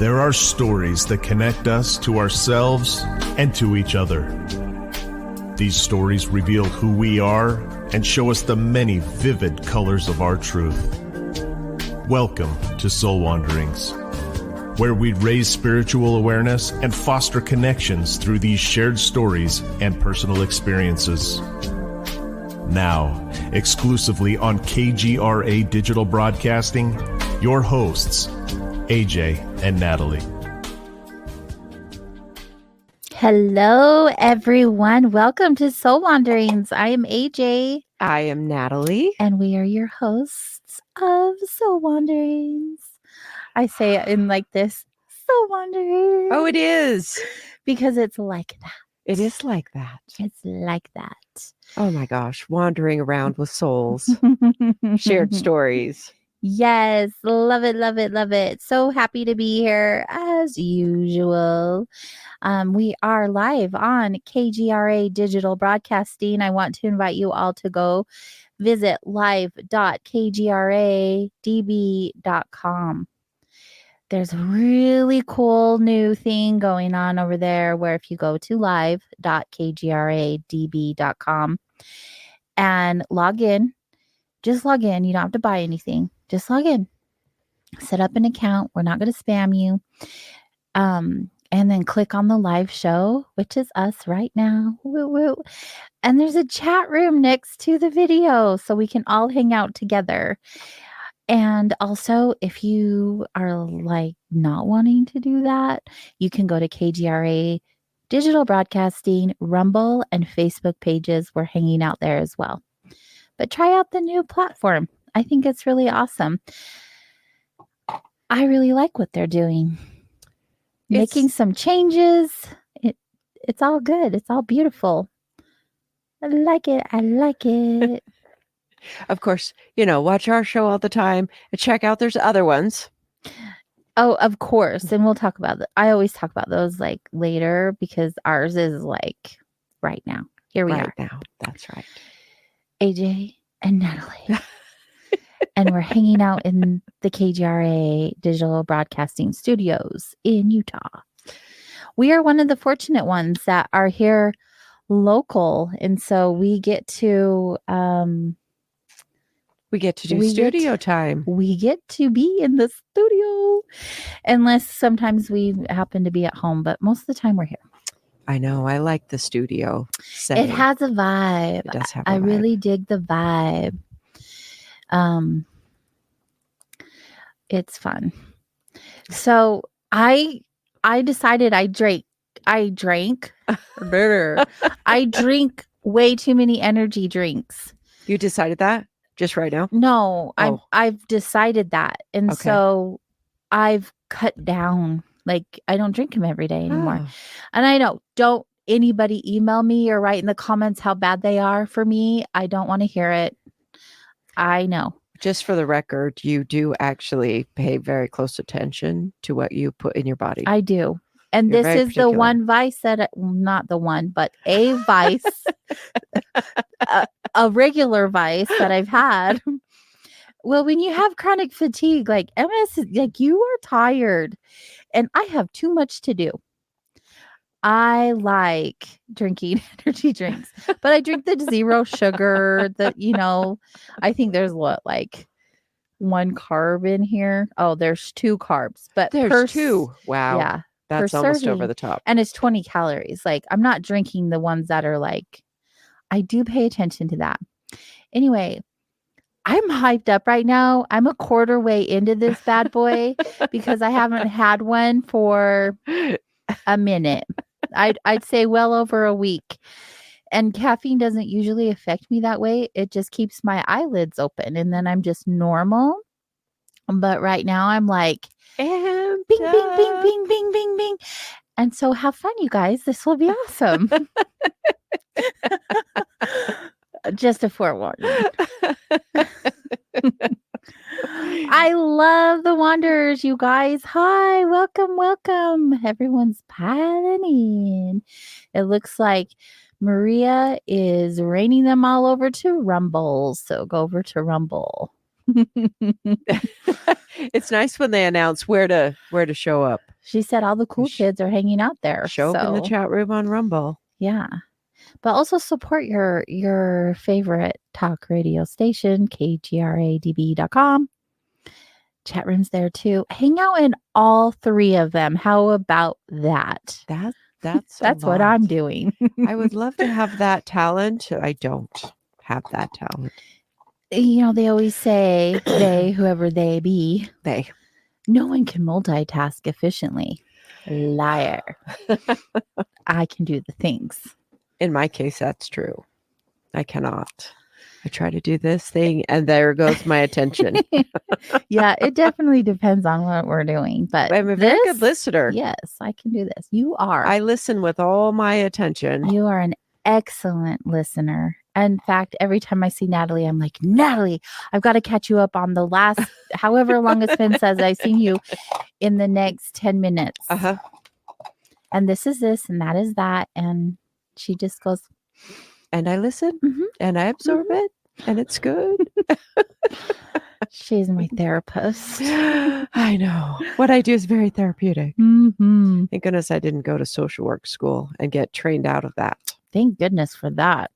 There are stories that connect us to ourselves and to each other. These stories reveal who we are and show us the many vivid colors of our truth. Welcome to Soul Wanderings, where we raise spiritual awareness and foster connections through these shared stories and personal experiences. Now, exclusively on KGRA Digital Broadcasting, your hosts, AJ and Natalie. Hello, everyone. Welcome to Soul Wanderings. I am AJ. I am Natalie. And we are your hosts of Soul Wanderings. I say it in like this, Soul Wanderings. Oh, it is. Because it's like that. It is like that. It's like that. Oh my gosh. Wandering around with souls. Shared stories. Yes. Love it, love it, love it. So happy to be here as usual. We are live on KGRA Digital Broadcasting. I want to invite you all to go visit live.kgradb.com. There's a really cool new thing going on over there where if you go to live.kgradb.com and log in, just log in. You don't have to buy anything. Just log in. Set up an account. We're not going to spam you. And then click on the live show, which is us right now. Woo, woo. And there's a chat room next to the video so we can all hang out together. And also, if you are like not wanting to do that, you can go to KGRA Digital Broadcasting, Rumble, and Facebook pages. We're hanging out there as well. But try out the new platform. I think it's really awesome. I really like what they're doing. Making some changes. It's all good. It's all beautiful. I like it. I like it. Of course, watch our show all the time and check out there's other ones. Oh, of course. And we'll talk about that. I always talk about those like later because ours is like right now. Here we are. Right now. That's right. AJ and Natalie. And we're hanging out in the KGRA Digital Broadcasting Studios in Utah. We are one of the fortunate ones that are here local. And so we get to do studio time. We get to be in the studio. Unless sometimes we happen to be at home, but most of the time we're here. I know. I like the studio setting. It has a vibe. It does have a I vibe. really dig the vibe. It's fun. So I decided I drink way too many energy drinks. You decided that just right now? No, Oh. I've decided that. And Okay. so I've cut down. Like I don't drink them every day anymore. Oh. And I know, don't anybody email me or write in the comments how bad they are for me. I don't want to hear it. I know. Just for the record, you do actually pay very close attention to what you put in your body. I do. And You're this very is particular. the one vice that, not the one, but a vice, a regular vice that I've had. Well, when you have chronic fatigue, like MS, like you are tired and I have too much to do. I like drinking energy drinks, but I drink the zero sugar I think there's like one carb in here. Oh, there's 2 carbs, but There's 2. Wow. Yeah. That's per almost serving. over the top. And it's 20 calories. Like I'm not drinking the ones that are like, I do pay attention to that. Anyway, I'm hyped up right now. I'm a quarter way into this bad boy because I haven't had one for a minute. I'd say well over a week. And caffeine doesn't usually affect me that way. It just keeps my eyelids open and then I'm just normal. But right now I'm like, And bing, bing, bing, bing, bing, bing, bing. And so have fun, you guys. This will be awesome. Just a forewarning. I love the Wanderers, you guys. Hi, welcome, welcome. Everyone's piling in. It looks like Maria is raining them all over to Rumble. So go over to Rumble. It's nice when they announce where to show up. She said all the cool Sh- kids are hanging out there. Show up in the So, chat room on Rumble. yeah. But also support your favorite talk radio station, kgradb.com. Chat rooms there too. Hang out in all 3 of them. How about that? That's That's a what lot. I'm doing. I would love to have that talent. I don't have that talent. They always say they, whoever they be, They. no one can multitask efficiently. Liar. I can do the things. In my case, that's true. I cannot. I try to do this thing and there goes my attention. Yeah, it definitely depends on what we're doing. But I'm a very good listener. Yes, I can do this. You are. I listen with all my attention. You are an excellent listener. In fact, every time I see Natalie, I'm like, Natalie, I've got to catch you up on the last, however long it's been since I've seen you in the next 10 minutes. Uh-huh. And this is this and that is that. And she just goes, and I listen Mhm. and I absorb it and it's good. She's my therapist. I know. What I do is very therapeutic. Mm-hmm. Thank goodness I didn't go to social work school and get trained out of that. Thank goodness for that.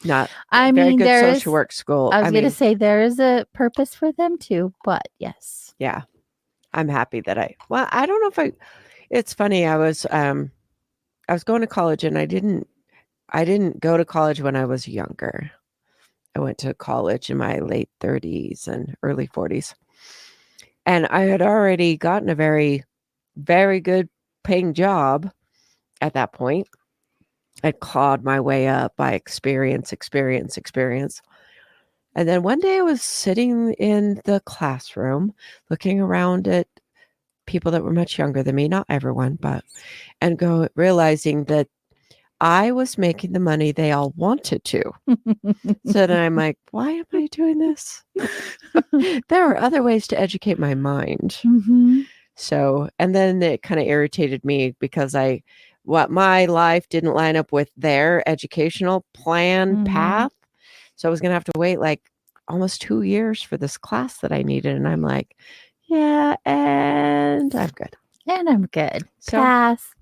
Not I very mean, good social work school. I was going to say there is a purpose for them too, but yes. Yeah. I'm happy that I don't know if it's funny. I was going to college and I didn't go to college when I was younger. I went to college in my late 30s and early 40s. And I had already gotten a very, very good paying job at that point. I clawed my way up by experience. And then one day I was sitting in the classroom looking around at people that were much younger than me, not everyone, and realizing that I was making the money they all wanted to. So then I'm like, why am I doing this? There are other ways to educate my mind. Mm-hmm. So, and then it kind of irritated me because my life didn't line up with their educational plan path. So I was going to have to wait like almost 2 years for this class that I needed. And I'm like, yeah, and I'm good. So, pass.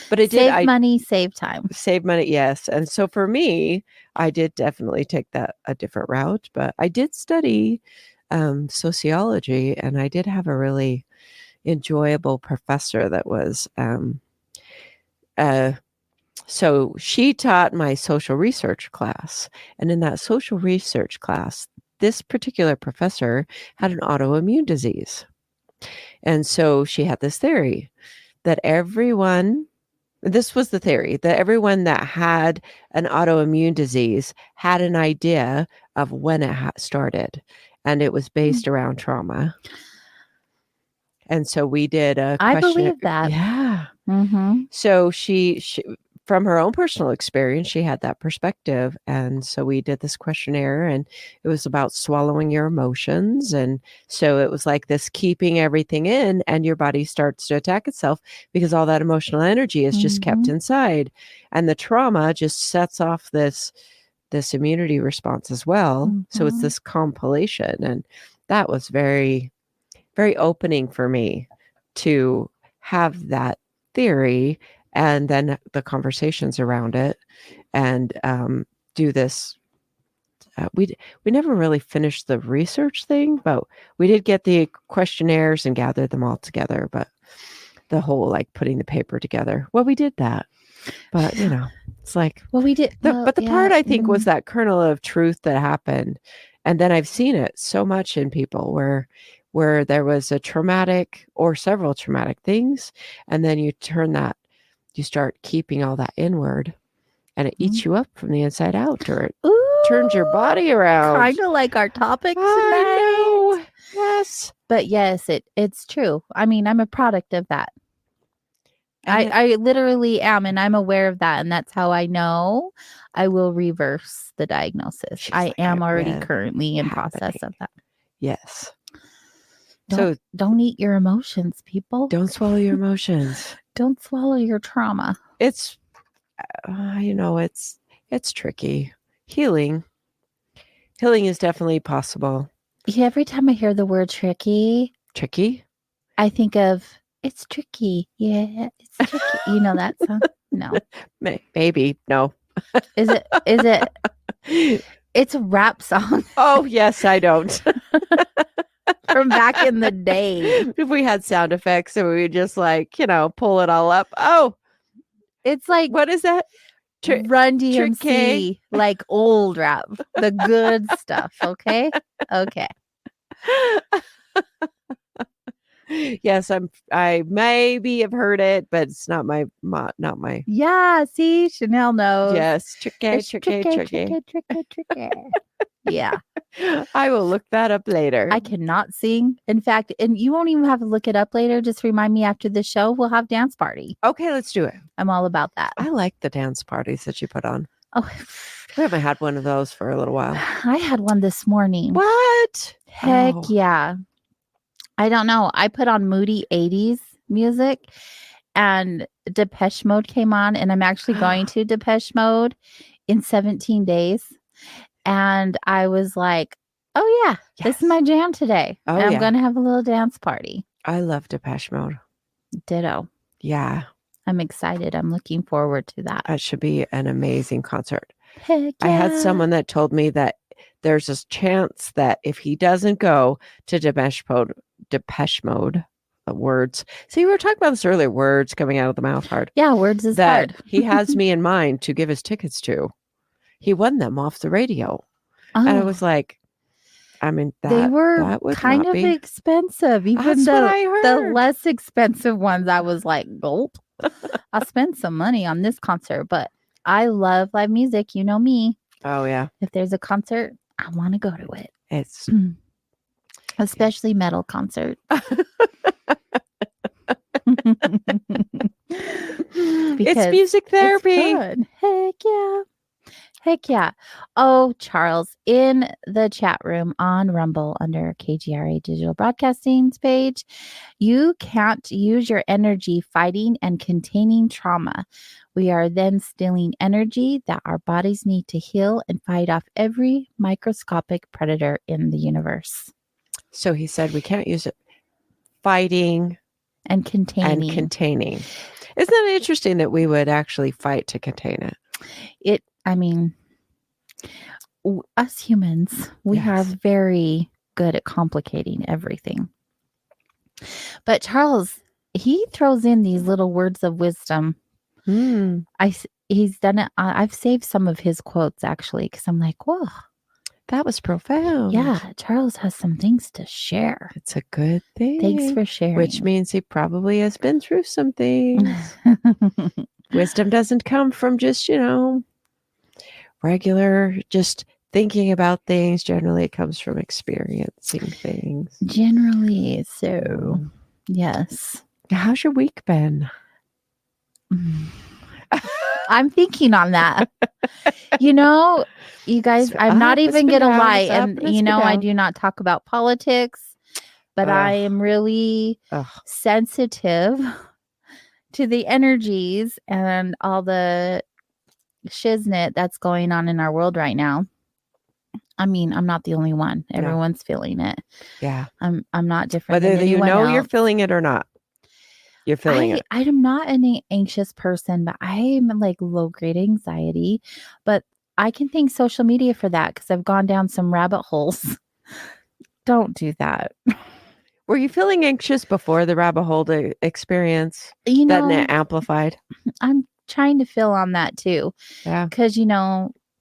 But it did. Save money, save time. Save money, yes. And so for me, I did definitely take a different route. But I did study sociology, and I did have a really enjoyable professor that was. So she taught my social research class, and in that social research class, this particular professor had an autoimmune disease. And so she had this theory that this was the theory, that everyone that had an autoimmune disease had an idea of when it started. And it was based around trauma. And so we did a question. I believe that. Yeah. Mm-hmm. So she from her own personal experience, she had that perspective. And so we did this questionnaire, and it was about swallowing your emotions. And so it was like this keeping everything in, and your body starts to attack itself because all that emotional energy is just kept inside. And the trauma just sets off this immunity response as well. So it's this compilation. And that was very, very opening for me to have that theory and then the conversations around it, and do this. We never really finished the research thing, but we did get the questionnaires and gathered them all together. But the whole putting the paper together, well, we did that. But it's like, well, we did. But the part I think was that kernel of truth that happened, and then I've seen it so much in people where there was a traumatic or several traumatic things, and then you start keeping all that inward, and it eats you up from the inside out, or it turns your body around. Kind of like our topic tonight. I know. Yes. But yes, it's true. I mean, I'm a product of that. I literally am, and I'm aware of that, and that's how I know I will reverse the diagnosis. I am already currently in process of that. Yes. Don't eat your emotions, people. Don't swallow your emotions. Don't swallow your trauma. It's, it's tricky. Healing is definitely possible. Every time I hear the word tricky, I think of It's tricky. Yeah, it's tricky. You know that song? No. Maybe. No. Is it? It's a rap song Oh, yes, I don't. from back in the day. If we had sound effects and we would just pull it all up. Oh, It's like what is that? Run Tricky. DMC, like old rap, the good stuff. Okay. Yes, I maybe have heard it, but it's not my. Yeah. See, Chanel knows. Yes, tricky. Yeah. I will look that up later. I cannot sing. In fact, and you won't even have to look it up later. Just remind me after the show. We'll have dance party. Okay, let's do it. I'm all about that. I like the dance parties that you put on. Oh, We haven't had one of those for a little while. I had one this morning. What? Heck yeah. I don't know. I put on moody 80s music and Depeche Mode came on, and I'm actually going to Depeche Mode in 17 days. And I was like, oh, yeah, this is my jam today. Oh, and I'm yeah. going to have a little dance party. I love Depeche Mode. Ditto. Yeah. I'm excited. I'm looking forward to that. That should be an amazing concert. Heck yeah. I had someone that told me that there's a chance that if he doesn't go to Depeche Mode, words. See, we were talking about this earlier, words coming out of the mouth hard. Yeah, words is that hard. He has me in mind to give his tickets to. He won them off the radio. And I was like, I mean, they were that would kind not of be expensive. Even That's what I heard. the less expensive ones, I was like, gulp. I spent some money on this concert, but I love live music. You know me. Oh, yeah. If there's a concert, I want to go to it. It's especially metal concert. It's music therapy. It's fun. Heck yeah. Heck yeah. Oh, Charles, in the chat room on Rumble under KGRA Digital Broadcasting's page, you can't use your energy fighting and containing trauma. We are then stealing energy that our bodies need to heal and fight off every microscopic predator in the universe. So he said we can't use it fighting and containing. Isn't it interesting that we would actually fight to contain it? I mean, us humans, we are very good at complicating everything. But Charles, he throws in these little words of wisdom. He's done it. I've saved some of his quotes actually, because I'm like, whoa. That was profound. Yeah, Charles has some things to share. It's a good thing. Thanks for sharing. Which means he probably has been through some things. Wisdom doesn't come from just, regular, just thinking about things. Generally, it comes from experiencing things. Generally, so, yes. How's your week been? I'm thinking on that. You guys, I'm not even going to lie. And, I do not talk about politics, but I am really sensitive to the energies and all the shiznit that's going on in our world right now. I mean, I'm not the only one. Everyone's feeling it. Yeah. I'm not different. Whether than anyone else. you're feeling it or not. You're feeling it. I'm not an anxious person, but I am like low grade anxiety. But I can thank social media for that because I've gone down some rabbit holes. Don't do that. Were you feeling anxious before the rabbit hole experience? That amplified? I'm trying to feel on that too. Yeah. Because,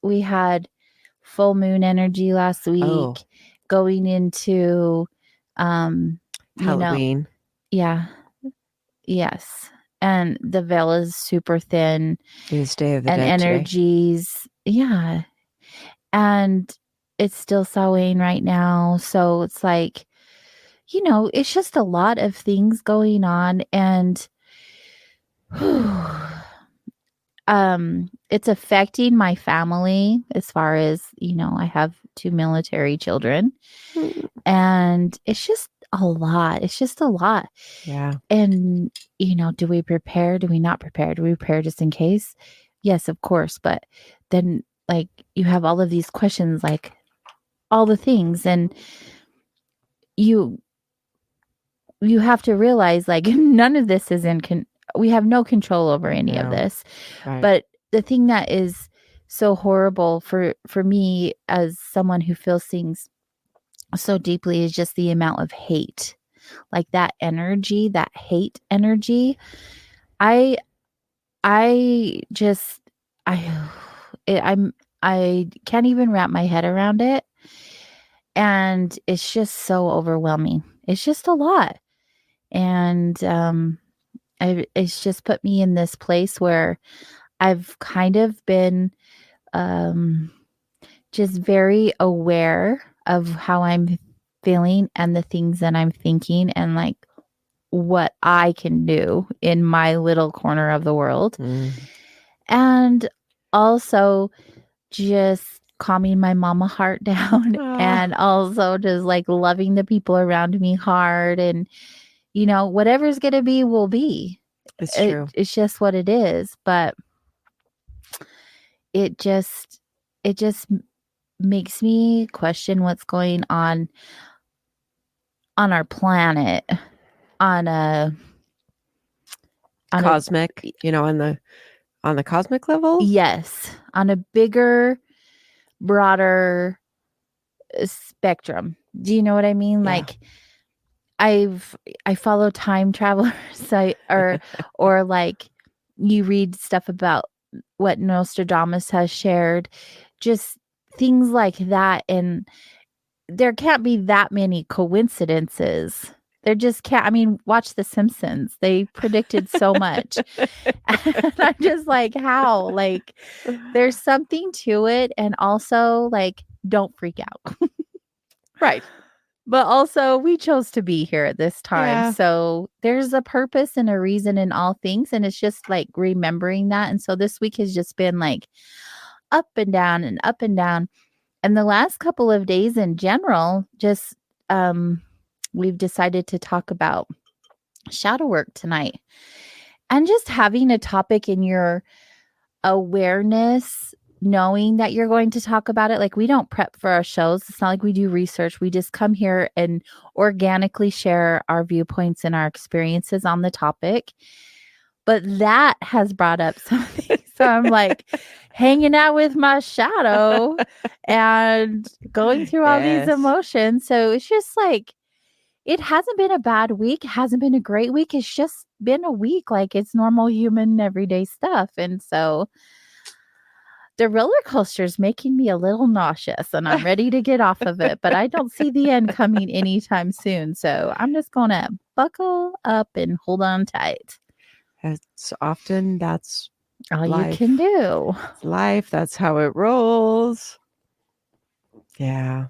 we had full moon energy last week going into Halloween. Yeah. Yes. And the veil is super thin. It's Day of the Dead energies. Today. Yeah. And it's still Samhain right now. So it's like, it's just a lot of things going on. And it's affecting my family as far as, I have 2 military children. And it's just a lot. It's just a lot. Yeah. And, do we prepare? Do we not prepare? Do we prepare just in case? Yes, of course. But then, you have all of these questions, all the things. And you have to realize like none of this is we have no control over any of No. this. Right. But the thing that is so horrible for me as someone who feels things so deeply is just the amount of hate. Like that energy, that hate energy. I just I can't even wrap my head around it. And it's just so overwhelming. It's just a lot. And it's just put me in this place where I've kind of been just very aware of how I'm feeling and the things that I'm thinking and like what I can do in my little corner of the world. And also just calming my mama heart down and also just like loving the people around me hard. And, whatever's going to be will be. It's true. It's just what it is. But it just makes me question what's going on our planet on a Cosmic, on the cosmic level? Yes, on a bigger, broader spectrum. Do you know what I mean? Yeah. Like I follow time travelers or like you read stuff about what Nostradamus has shared, just things like that. And there can't be that many coincidences. There just can't. I mean, watch The Simpsons. They predicted so much. And I'm just like, how? Like, there's something to it. And also, like, don't freak out. Right. But also, we chose to be here at this time. Yeah. So there's a purpose and a reason in all things. And it's just like remembering that. And so this week has just been like up and down and up and down. And the last couple of days in general, just we've decided to talk about shadow work tonight. And just having a topic in your awareness, knowing that you're going to talk about it. Like we don't prep for our shows. It's not like we do research. We just come here and organically share our viewpoints and our experiences on the topic. But that has brought up something. So I'm like hanging out with my shadow and going through all these emotions. So it's just like, it hasn't been a bad week. It hasn't been a great week. It's just been a week. Like it's normal human everyday stuff. And so the roller coaster is making me a little nauseous and I'm ready to get off of it, but I don't see the end coming anytime soon. So I'm just going to buckle up and hold on tight. That's all life. You can do. It's life. That's how it rolls. Yeah.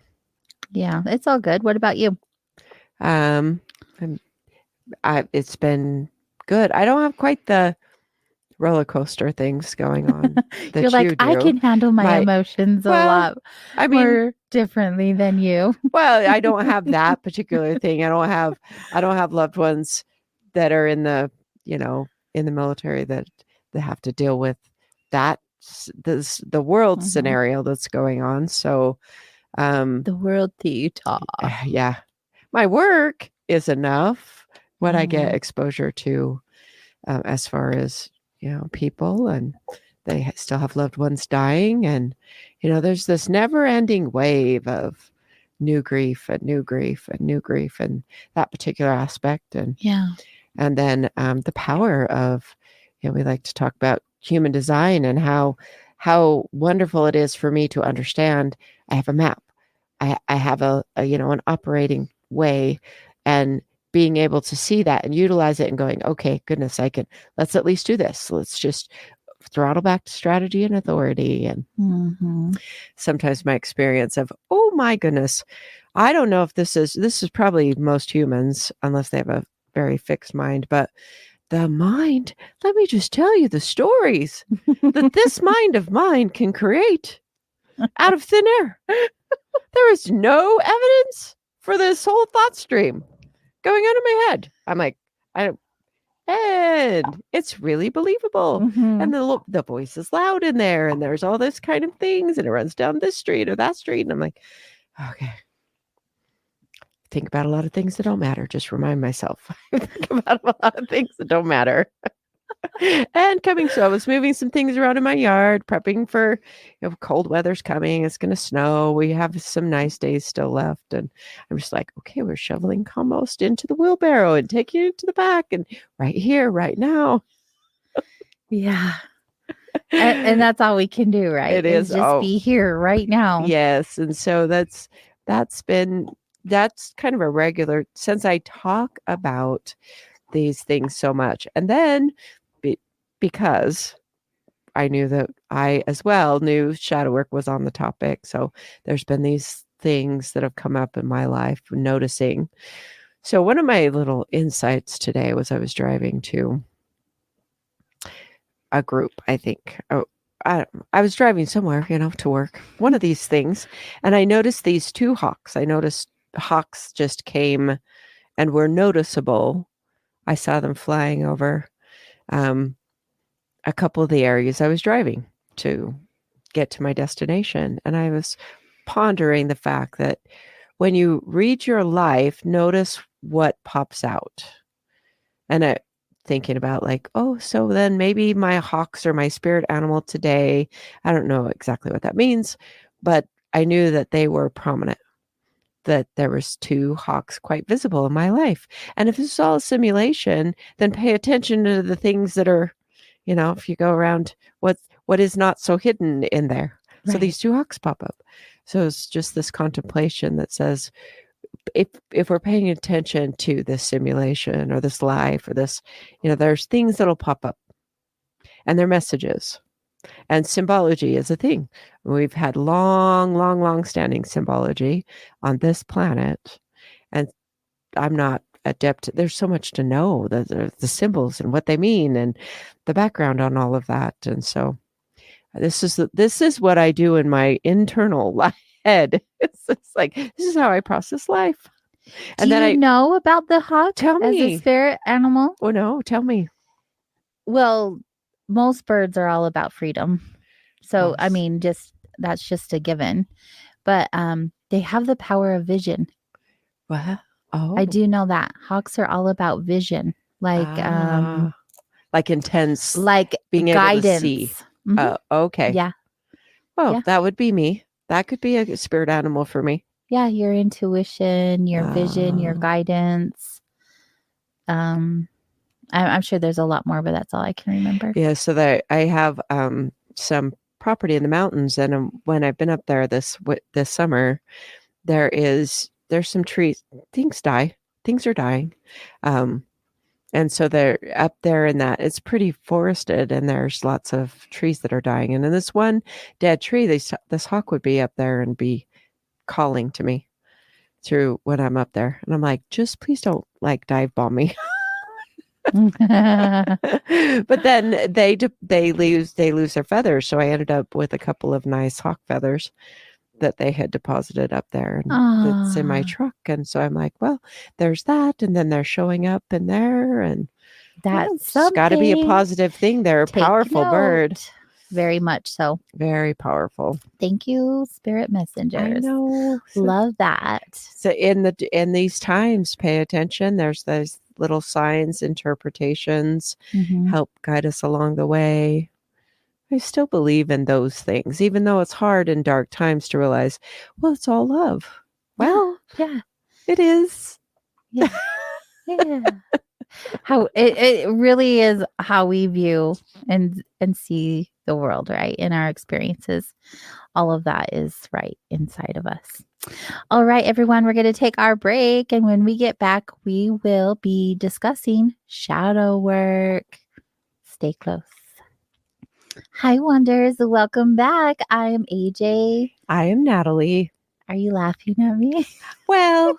Yeah. It's all good. What about you? It's been good. I don't have quite the roller coaster things going on. That You're like, I can handle my emotions a lot more differently than you. Well, I don't have that particular thing. I don't have loved ones that are in the, in the military that have to deal with that, the world scenario that's going on. So, the world theater. Yeah. My work is enough what I get exposure to, as far as, people, and they still have loved ones dying. And, there's this never ending wave of new grief and new grief and new grief and that particular aspect. And then the power of, we like to talk about human design and how wonderful it is for me to understand. I have a map. I have an operating way, and being able to see that and utilize it and going, okay, goodness, let's at least do this. Let's just throttle back to strategy and authority. And sometimes my experience of, oh my goodness, I don't know if this is probably most humans, unless they have a very fixed mind, but the mind, let me just tell you the stories that this mind of mine can create out of thin air. There is no evidence for this whole thought stream going on in my head. I'm like, and it's really believable. And the voice is loud in there, and there's all this kind of things, and it runs down this street or that street. And I'm like, okay, think about a lot of things that don't matter. Just remind myself. I think about a lot of things that don't matter. And so I was moving some things around in my yard, prepping for, cold weather's coming. It's going to snow. We have some nice days still left. And I'm just like, okay, we're shoveling compost into the wheelbarrow and taking it to the back and right here, right now. Yeah. And that's all we can do, right? It is. Just be here right now. Yes. And so that's kind of a regular, since I talk about these things so much. And then because I knew that I as well knew shadow work was on the topic. So there's been these things that have come up in my life, noticing. So one of my little insights today was I was driving to a group, I think. I was driving somewhere, to work, one of these things. And I noticed these two hawks. I noticed hawks just came and were noticeable. I saw them flying over a couple of the areas I was driving to get to my destination. And I was pondering the fact that when you read your life, notice what pops out. And thinking about like, oh, so then maybe my hawks are my spirit animal today. I don't know exactly what that means, but I knew that they were prominent, that there was two hawks quite visible in my life. And if it's all a simulation, then pay attention to the things that are, if you go around what is not so hidden in there. Right. So these two hawks pop up. So it's just this contemplation that says, if we're paying attention to this simulation or this life or this, there's things that'll pop up and they're messages. And symbology is a thing. We've had long standing symbology on this planet. And I'm not adept. There's so much to know, the symbols and what they mean and the background on all of that. And so this is what I do in my internal head. It's like, this is how I process life. And do you know about the hawk as a spirit animal? Oh, no, tell me. Well, most birds are all about freedom. So, I mean, that's just a given. But they have the power of vision. What? Oh. I do know that. Hawks are all about vision. Like intense, like being guidance. Able to see. Mm-hmm. Okay. Yeah. Well, yeah. That would be me. That could be a spirit animal for me. Yeah, your intuition, your vision, your guidance. I'm sure there's a lot more, but that's all I can remember. Yeah, so I have some property in the mountains, and when I've been up there this summer, there's some trees. Things are dying, and so they're up there in that. It's pretty forested, and there's lots of trees that are dying. And in this one dead tree, this hawk would be up there and be calling to me through when I'm up there, and I'm like, just please don't like dive bomb me. But then they lose their feathers, so I ended up with a couple of nice hawk feathers that they had deposited up there, and it's in my truck. And so I'm like, well, there's that, and then they're showing up in there, and that's got to be a positive thing. They're a powerful bird. Very much so. Very powerful. Thank you, spirit messengers. I know. Love that. So in these times, pay attention. There's those little signs, interpretations, help guide us along the way. I still believe in those things, even though it's hard in dark times to realize, well, it's all love. Well, yeah, it is. Yeah. Yeah. How it really is how we view and see the world, right? In our experiences, all of that is right inside of us. All right, everyone, we're going to take our break, and when we get back, we will be discussing shadow work. Stay close. Hi, Wonders. Welcome back. I am AJ. I am Natalie. Are you laughing at me? Well,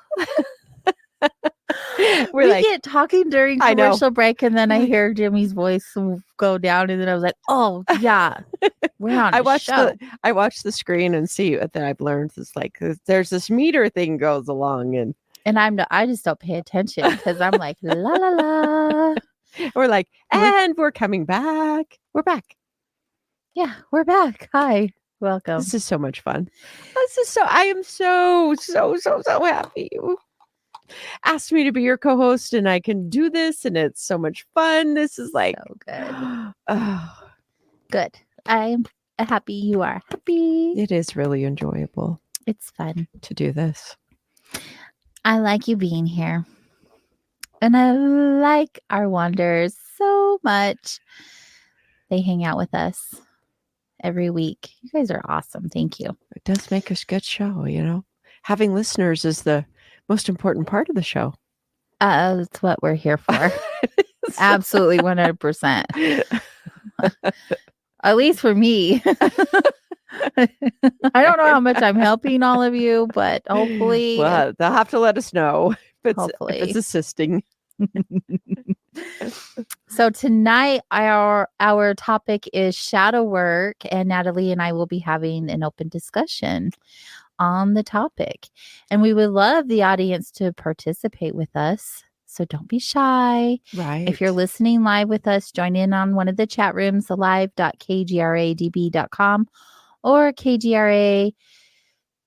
we get talking during commercial break, and then I hear Jimmy's voice go down, and then I was like, "Oh yeah, we're on." I watch the screen and see that I've learned this. Like, there's this meter thing goes along, and I just don't pay attention because I'm like la la la. We're like, and we're coming back. We're back. Yeah, we're back. Hi, welcome. This is so much fun. I am so happy. asked me to be your co-host and I can do this and it's so much fun. This is like So good. oh, Good. I'm happy you are happy. it is really enjoyable It's fun. to do this. I like you being here. And I like our wanderers so much. They hang out with us every week. You guys are awesome. Thank you. It does make a good show, you know. Having listeners is the most important part of the show. That's what we're here for. Absolutely 100%. At least for me. I don't know how much I'm helping all of you, but hopefully. Well, they'll have to let us know if Hopefully. it's assisting. So tonight our topic is shadow work, and Natalie and I will be having an open discussion on the topic. And we would love the audience to participate with us. So don't be shy. Right. If you're listening live with us, join in on one of the chat rooms, alive.kgradb.com or KGRA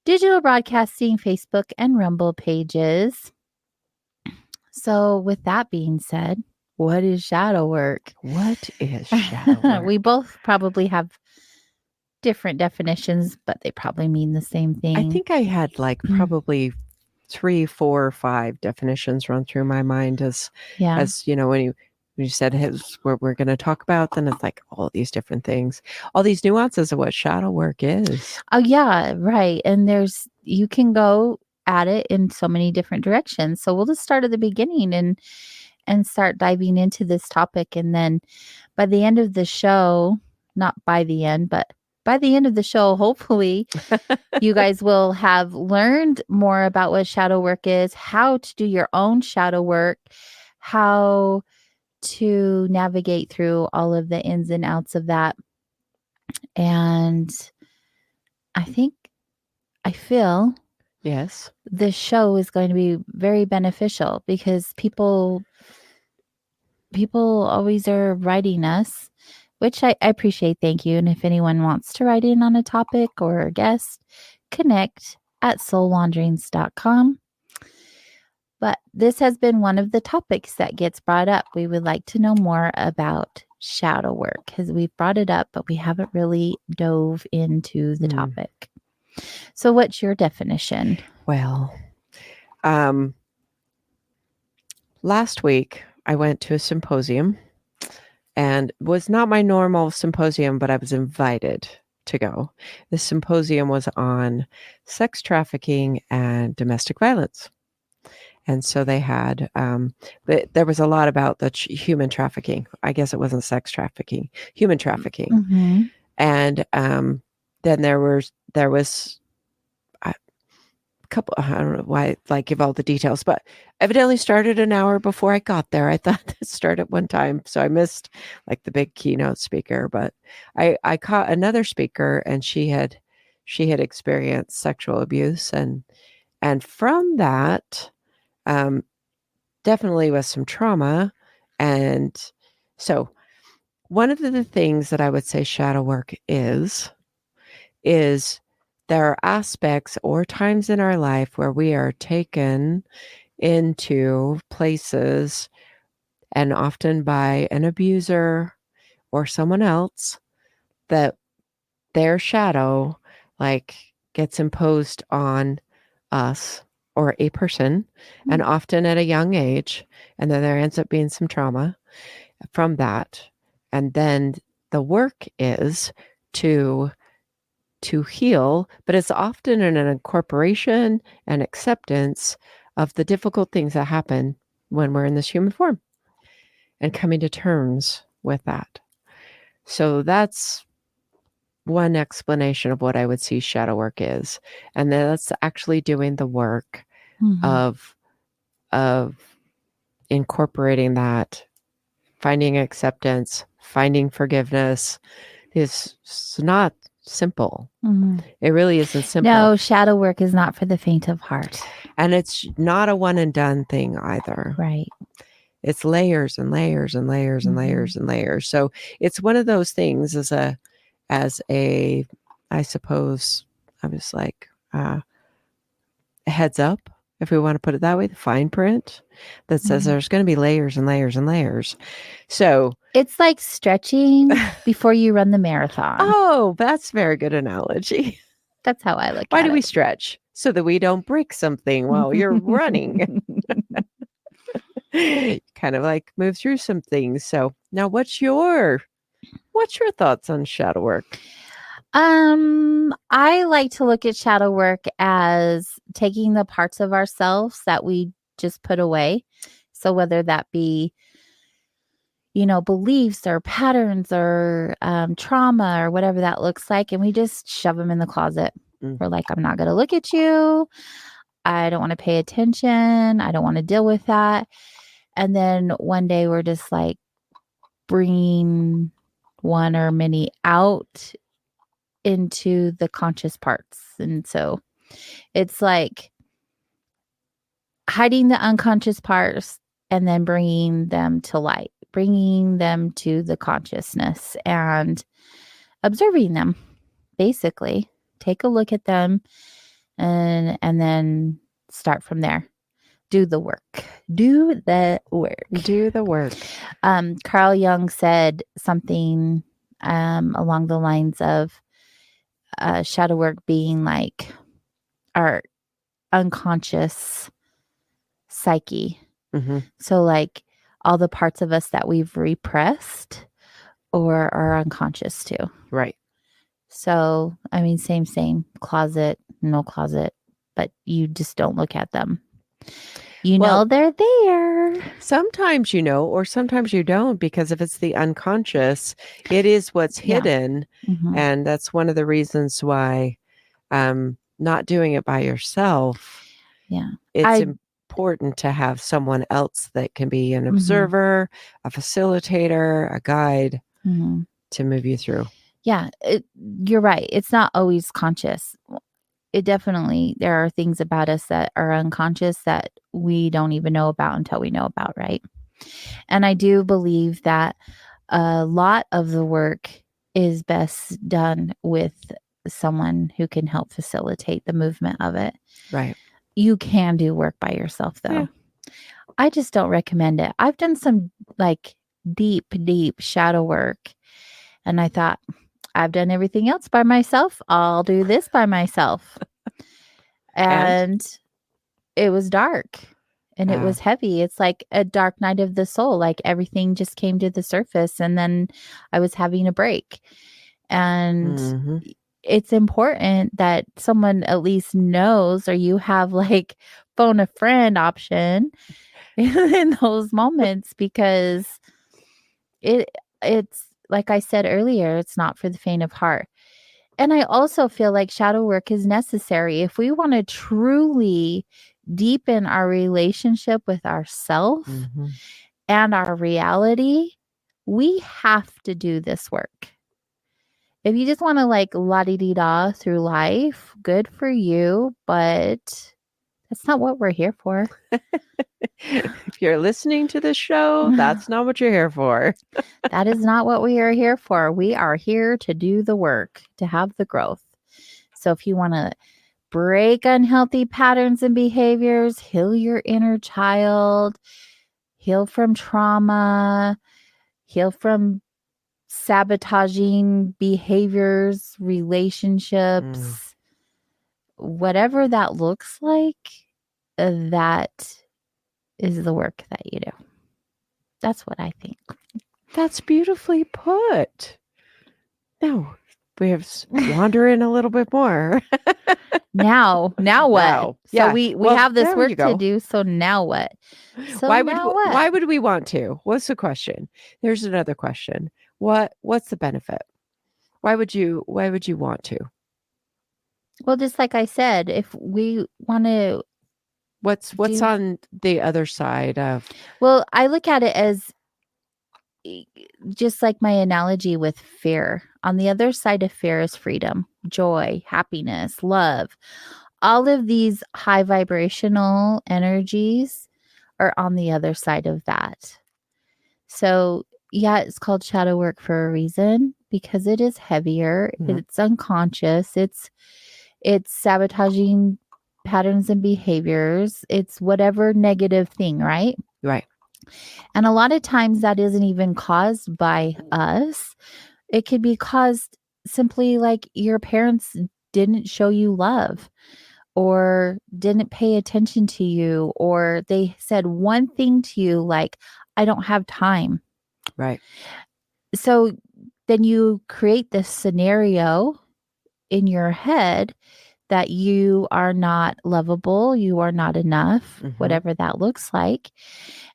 Digital Broadcasting Facebook and Rumble pages. So with that being said, what is shadow work? What is shadow work? We both probably have different definitions, but they probably mean the same thing. I think I had like probably 3, 4, or 5 definitions run through my mind as you know, when you said what we're going to talk about, then it's like all these different things, all these nuances of what shadow work is. Oh yeah, right. And you can go at it in so many different directions. So we'll just start at the beginning and start diving into this topic. And then by the end of the show, not by the end, but by the end of the show, hopefully you guys will have learned more about what shadow work is, how to do your own shadow work, how to navigate through all of the ins and outs of that. And I feel yes, this show is going to be very beneficial because people always are writing us, which I appreciate. Thank you. And if anyone wants to write in on a topic or a guest, connect at soulwanderings.com. But this has been one of the topics that gets brought up. We would like to know more about shadow work because we've brought it up, but we haven't really dove into the topic. So what's your definition? Well, last week I went to a symposium, and it was not my normal symposium, but I was invited to go. The symposium was on sex trafficking and domestic violence. And so they had, but there was a lot about the human trafficking. I guess it wasn't sex trafficking, human trafficking. Mm-hmm. And then there was a couple, I don't know why I give all the details, but evidently started an hour before I got there. I thought it started at one time, so I missed like the big keynote speaker, but I caught another speaker, and she had experienced sexual abuse, and from that, definitely with some trauma. And so one of the things that I would say shadow work is there are aspects or times in our life where we are taken into places, and often by an abuser or someone else, that their shadow like gets imposed on us or a person, and often at a young age, and then there ends up being some trauma from that. And then the work is to heal, but it's often an incorporation and acceptance of the difficult things that happen when we're in this human form and coming to terms with that. So that's one explanation of what I would see shadow work is. And that's actually doing the work of incorporating that, finding acceptance, finding forgiveness. It's not simple. It really isn't simple. No, shadow work is not for the faint of heart. And it's not a one and done thing either. Right. It's layers and layers and layers and layers and layers. So it's one of those things as a, I suppose I was like, a heads up if we want to put it that way, the fine print that says there's going to be layers and layers and layers. So It's like stretching before you run the marathon. oh, that's a very good analogy. That's how I look Why at do we it. stretch? So that we don't break something while you're running. Kind of like move through some things. So now what's your thoughts on shadow work? I like to look at shadow work as taking the parts of ourselves that we just put away. So whether that be, beliefs or patterns or trauma or whatever that looks like, and we just shove them in the closet. We're like, I'm not going to look at you. I don't want to pay attention. I don't want to deal with that. And then one day we're just like bringing one or many out into the conscious parts. And so it's like hiding the unconscious parts and then bringing them to light, bringing them to the consciousness and observing them. Basically, take a look at them and then start from there. Do the work. Do the work. Do the work. Carl Jung said something along the lines of shadow work being like our unconscious psyche. Mm-hmm. So like all the parts of us that we've repressed or are unconscious to. Right. So, I mean, same, closet, no closet, but you just don't look at them. Know they're there. Sometimes you know, or sometimes you don't, because if it's the unconscious, it is what's hidden. Mm-hmm. And that's one of the reasons why not doing it by yourself. Yeah. It's important to have someone else that can be an observer, a facilitator, a guide to move you through. Yeah, you're right. It's not always conscious. It definitely, there are things about us that are unconscious that we don't even know about until we know about, right? And I do believe that a lot of the work is best done with someone who can help facilitate the movement of it. Right. You can do work by yourself, though. Yeah. I just don't recommend it. I've done some like deep shadow work, and I thought, I've done everything else by myself. I'll do this by myself. And it was dark and it was heavy. It's like a dark night of the soul. Like everything just came to the surface, and then I was having a break. And it's important that someone at least knows, or you have like phone a friend option in those moments, because it's like I said earlier, it's not for the faint of heart. And I also feel like shadow work is necessary if we want to truly deepen our relationship with ourselves and our reality. We have to do this work. If you just want to like la-di-di-da through life, good for you, but that's not what we're here for. If you're listening to this show, that's not what you're here for. That is not what we are here for. We are here to do the work, to have the growth. So if you want to break unhealthy patterns and behaviors, heal your inner child, heal from trauma, heal from sabotaging behaviors, relationships, whatever that looks like, that is the work that you do. That's what I think. That's beautifully put. Now we have wandering a little bit more. Now what? Now, yeah. So we have this work you to do. So now what? So why would we want to? What's the question? There's another question. What's the benefit? Why would you want to? Well, just like I said, if we want to, what's on the other side of? Well, I look at it as just like my analogy with fear. On the other side of fear is freedom, joy, happiness, love. All of these high vibrational energies are on the other side of that. So yeah, it's called shadow work for a reason, because it is heavier. It's unconscious. It's sabotaging patterns and behaviors. It's whatever negative thing, right? Right. And a lot of times that isn't even caused by us. It could be caused simply like your parents didn't show you love or didn't pay attention to you, or they said one thing to you like, I don't have time. Right. So then you create this scenario in your head that you are not lovable, you are not enough, Mhm. whatever that looks like.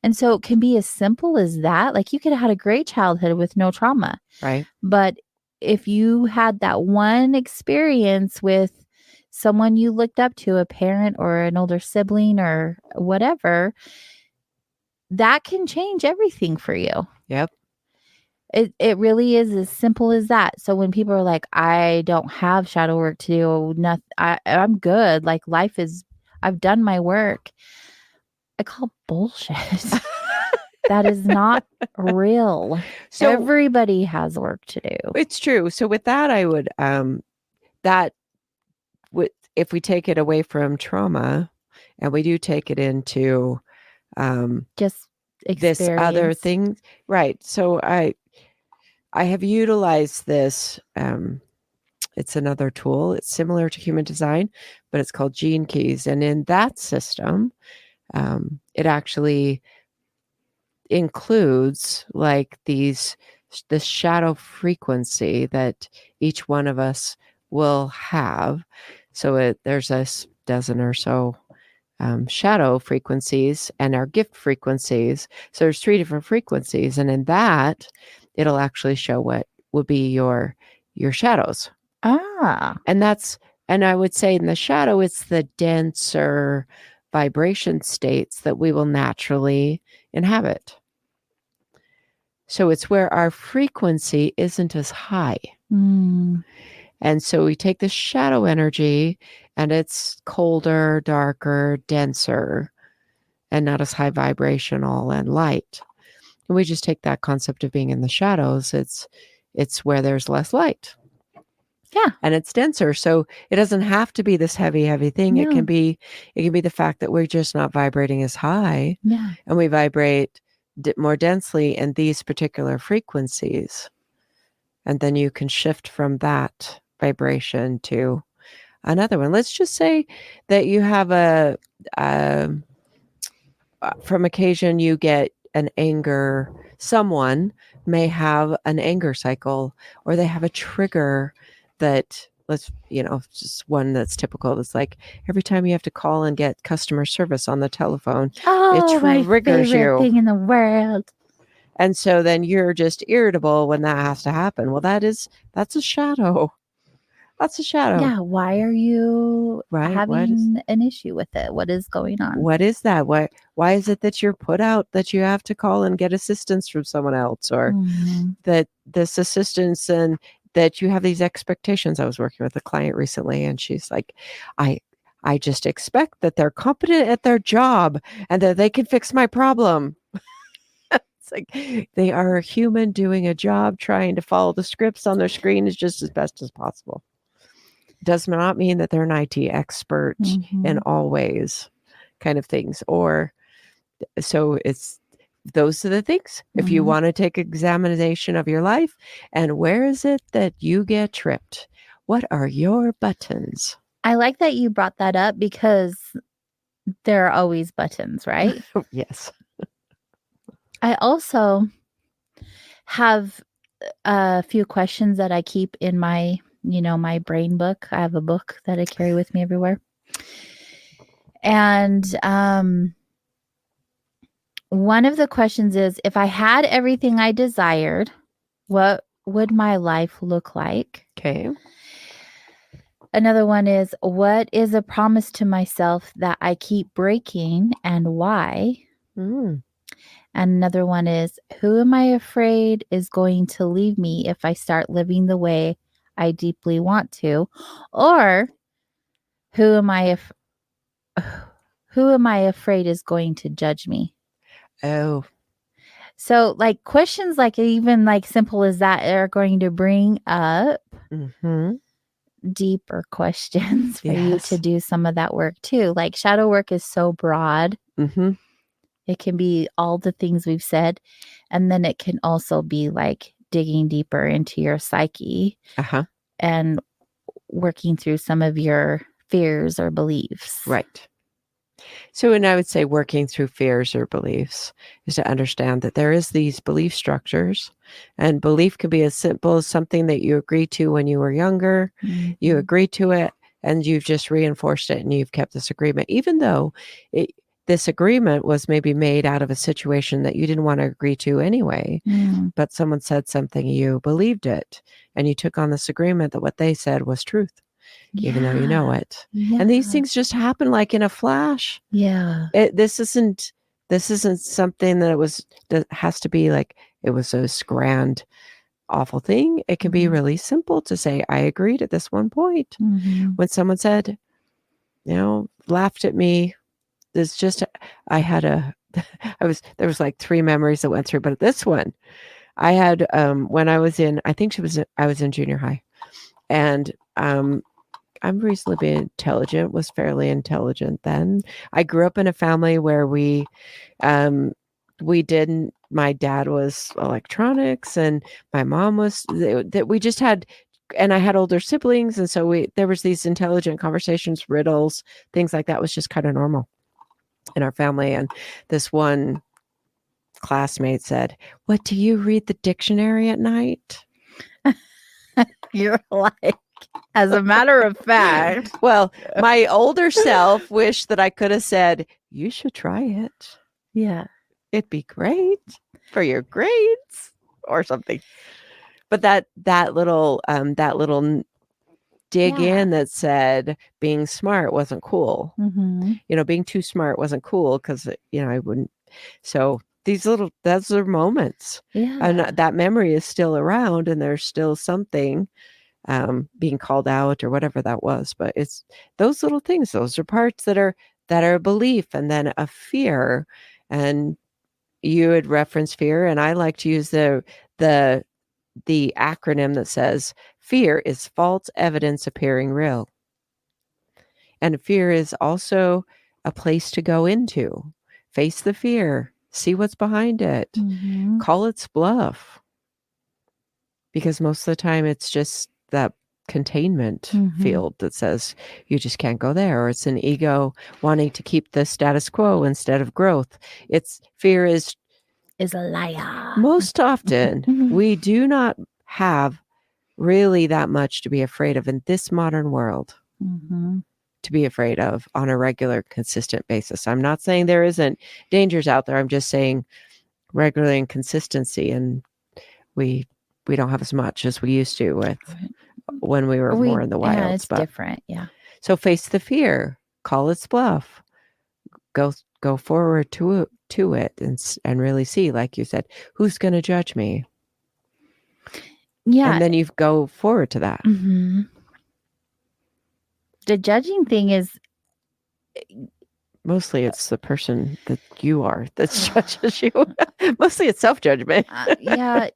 And so it can be as simple as that. Like you could have had a great childhood with no trauma. Right. But if you had that one experience with someone you looked up to, a parent or an older sibling or whatever, that can change everything for you. Yep. It really is as simple as that. So when people are like, I don't have shadow work to do, nothing, I'm good. Like life is, I've done my work. I call bullshit. That is not real. So Everybody has work to do. it's true. So with that, I would that would, if we take it away from trauma and we do take it into Just this other experience. thing, right? So I have utilized this. It's another tool. It's similar to human design, but it's called Gene Keys, and in that system, it actually includes like this shadow frequency that each one of us will have. So there's a dozen or so shadow frequencies and our gift frequencies. So there's 3 different frequencies, and in that, it'll actually show what will be your shadows. Ah. And I would say in the shadow, it's the denser vibration states that we will naturally inhabit. So it's where our frequency isn't as high. Mm. And so we take the shadow energy and it's colder, darker, denser, and not as high vibrational and light. And we just take that concept of being in the shadows. It's where there's less light. Yeah. And it's denser. So it doesn't have to be this heavy thing. No. It can be the fact that we're just not vibrating as high. Yeah. And we vibrate more densely in these particular frequencies. And then you can shift from that vibration to another one. Let's just say that you have from occasion you get an anger. Someone may have an anger cycle, or they have a trigger that, just one that's typical. It's like every time you have to call and get customer service on the telephone, Oh, my triggers favorite you. thing in the world. And so then you're just irritable when that has to happen. Well, that's a shadow. That's a shadow. Yeah. Why are you Right? having an issue with it? What is going on? What is that? Why is it that you're put out that you have to call and get assistance from someone else, or Mhm. that this assistance, and that you have these expectations? I was working with a client recently, and she's like, I just expect that they're competent at their job and that they can fix my problem. It's like they are a human doing a job, trying to follow the scripts on their screen as just as best as possible. Does not mean that they're an IT expert in all ways, kind of things. Or so it's those are the things. If you want to take examination of your life, and where is it that you get tripped? What are your buttons? I like that you brought that up because there are always buttons, right? Yes. I also have a few questions that I keep in my, my brain book. I have a book that I carry with me everywhere. And one of the questions is, if I had everything I desired, what would my life look like? Okay. Another one is, what is a promise to myself that I keep breaking and why? Mm. And another one is, who am I afraid is going to leave me if I start living the way I deeply want to? Or who am I afraid is going to judge me? Oh. So like questions like even like simple as that are going to bring up deeper questions for you Yes. to do some of that work too. Like shadow work is so broad. Mm-hmm. It can be all the things we've said. And then it can also be like digging deeper into your psyche Uh-huh. and working through some of your fears or beliefs. Right. So, and I would say working through fears or beliefs is to understand that there is these belief structures, and belief could be as simple as something that you agreed to when you were younger. You Mhm. agreed to it and you've just reinforced it and you've kept this agreement, even though this agreement was maybe made out of a situation that you didn't want to agree to anyway. Mm. But someone said something, you believed it, and you took on this agreement that what they said was truth, even though you know it. Yeah. And these things just happen like in a flash. Yeah. This isn't something that has to be like it was this grand, awful thing. It can be Mhm. really simple to say, I agreed at this one point. Mhm. When someone said, laughed at me, there's just, I had there was like 3 memories that went through, but this one, I had, when I was in, I think I was in junior high, and, I'm reasonably intelligent, was fairly intelligent then. I grew up in a family where we didn't, my dad was electronics and my mom was, that we just had, and I had older siblings. And so there was these intelligent conversations, riddles, things like that was just kind of normal in our family. And this one classmate said, "What, do you read the dictionary at night?" You're like, as a matter of fact. Well, my older self wished that I could have said, "You should try it. Yeah. It'd be great for your grades," or something. But that little dig Yeah. in that said being smart wasn't cool. Mm-hmm. Being too smart wasn't cool because I wouldn't. So those are moments, Yeah. and that memory is still around, and there's still something being called out or whatever that was. But it's those little things. Those are parts that are a belief, and then a fear. And you had referenced fear, and I like to use the acronym that says fear is false evidence appearing real. And fear is also a place to go into. Face the fear, see what's behind it, Mm-hmm. call its bluff. Because most of the time it's just that containment Mm-hmm. field that says you just can't go there, or it's an ego wanting to keep the status quo instead of growth. Fear is a liar. most often we do not have really that much to be afraid of in this modern world. Mm-hmm. To be afraid of on a regular, consistent basis. I'm not saying there isn't dangers out there. I'm just saying regularly and consistency, and we don't have as much as we used to with when we were more in the wilds. Yeah, it's different. Yeah. So face the fear, call its bluff, go forward to it, and really see, like you said, who's going to judge me. Yeah. And then you go forward to that. Mm-hmm. The judging thing is mostly it's the person that you are that judges you. Mostly it's self-judgment. Yeah,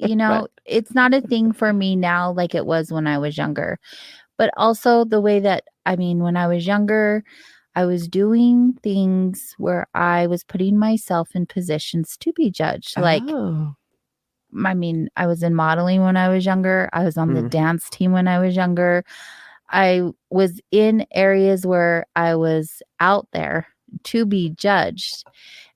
it's not a thing for me now like it was when I was younger. But also the way that, when I was younger, I was doing things where I was putting myself in positions to be judged. Like, I was in modeling when I was younger. I was on the dance team when I was younger. I was in areas where I was out there to be judged.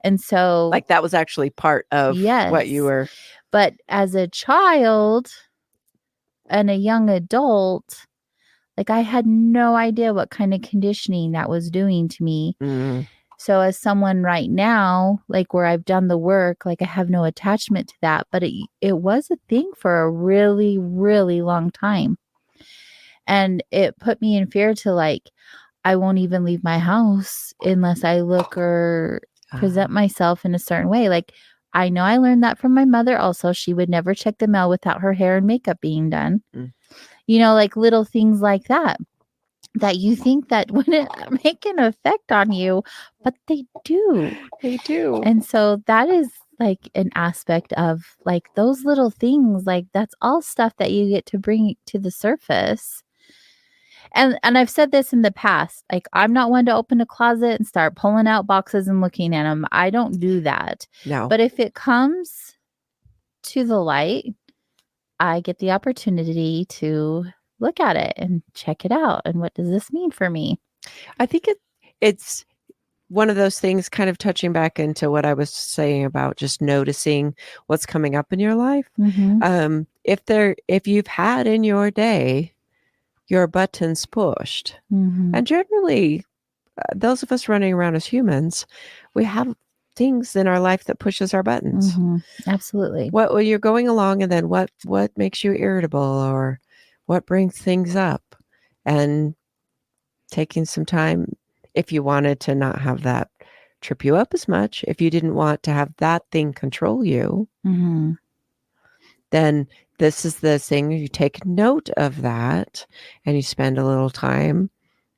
And so, like, that was actually part of what you were. But as a child and a young adult, like, I had no idea what kind of conditioning that was doing to me. So as someone right now, like where I've done the work, like I have no attachment to that, but it was a thing for a really, really long time. And it put me in fear to, like, I won't even leave my house unless I look or present myself in a certain way. Like, I know I learned that from my mother also. She would never check the mail without her hair and makeup being done. Like little things like that you think that wouldn't make an effect on you, but they do. They do. And so that is like an aspect of like those little things, like that's all stuff that you get to bring to the surface. And I've said this in the past. Like, I'm not one to open a closet and start pulling out boxes and looking at them. I don't do that. No. But if it comes to the light, I get the opportunity to look at it and check it out. And what does this mean for me? I think it's one of those things, kind of touching back into what I was saying about just noticing what's coming up in your life. Mm-hmm. If you've had in your day your buttons pushed, Mm-hmm. and generally those of us running around as humans, we have things in our life that pushes our buttons. Mm-hmm. Absolutely. Well, you're going along, and then what makes you irritable, or what brings things up, and taking some time, if you wanted to not have that trip you up as much, if you didn't want to have that thing control you, Mm-hmm. then this is the thing. You take note of that and you spend a little time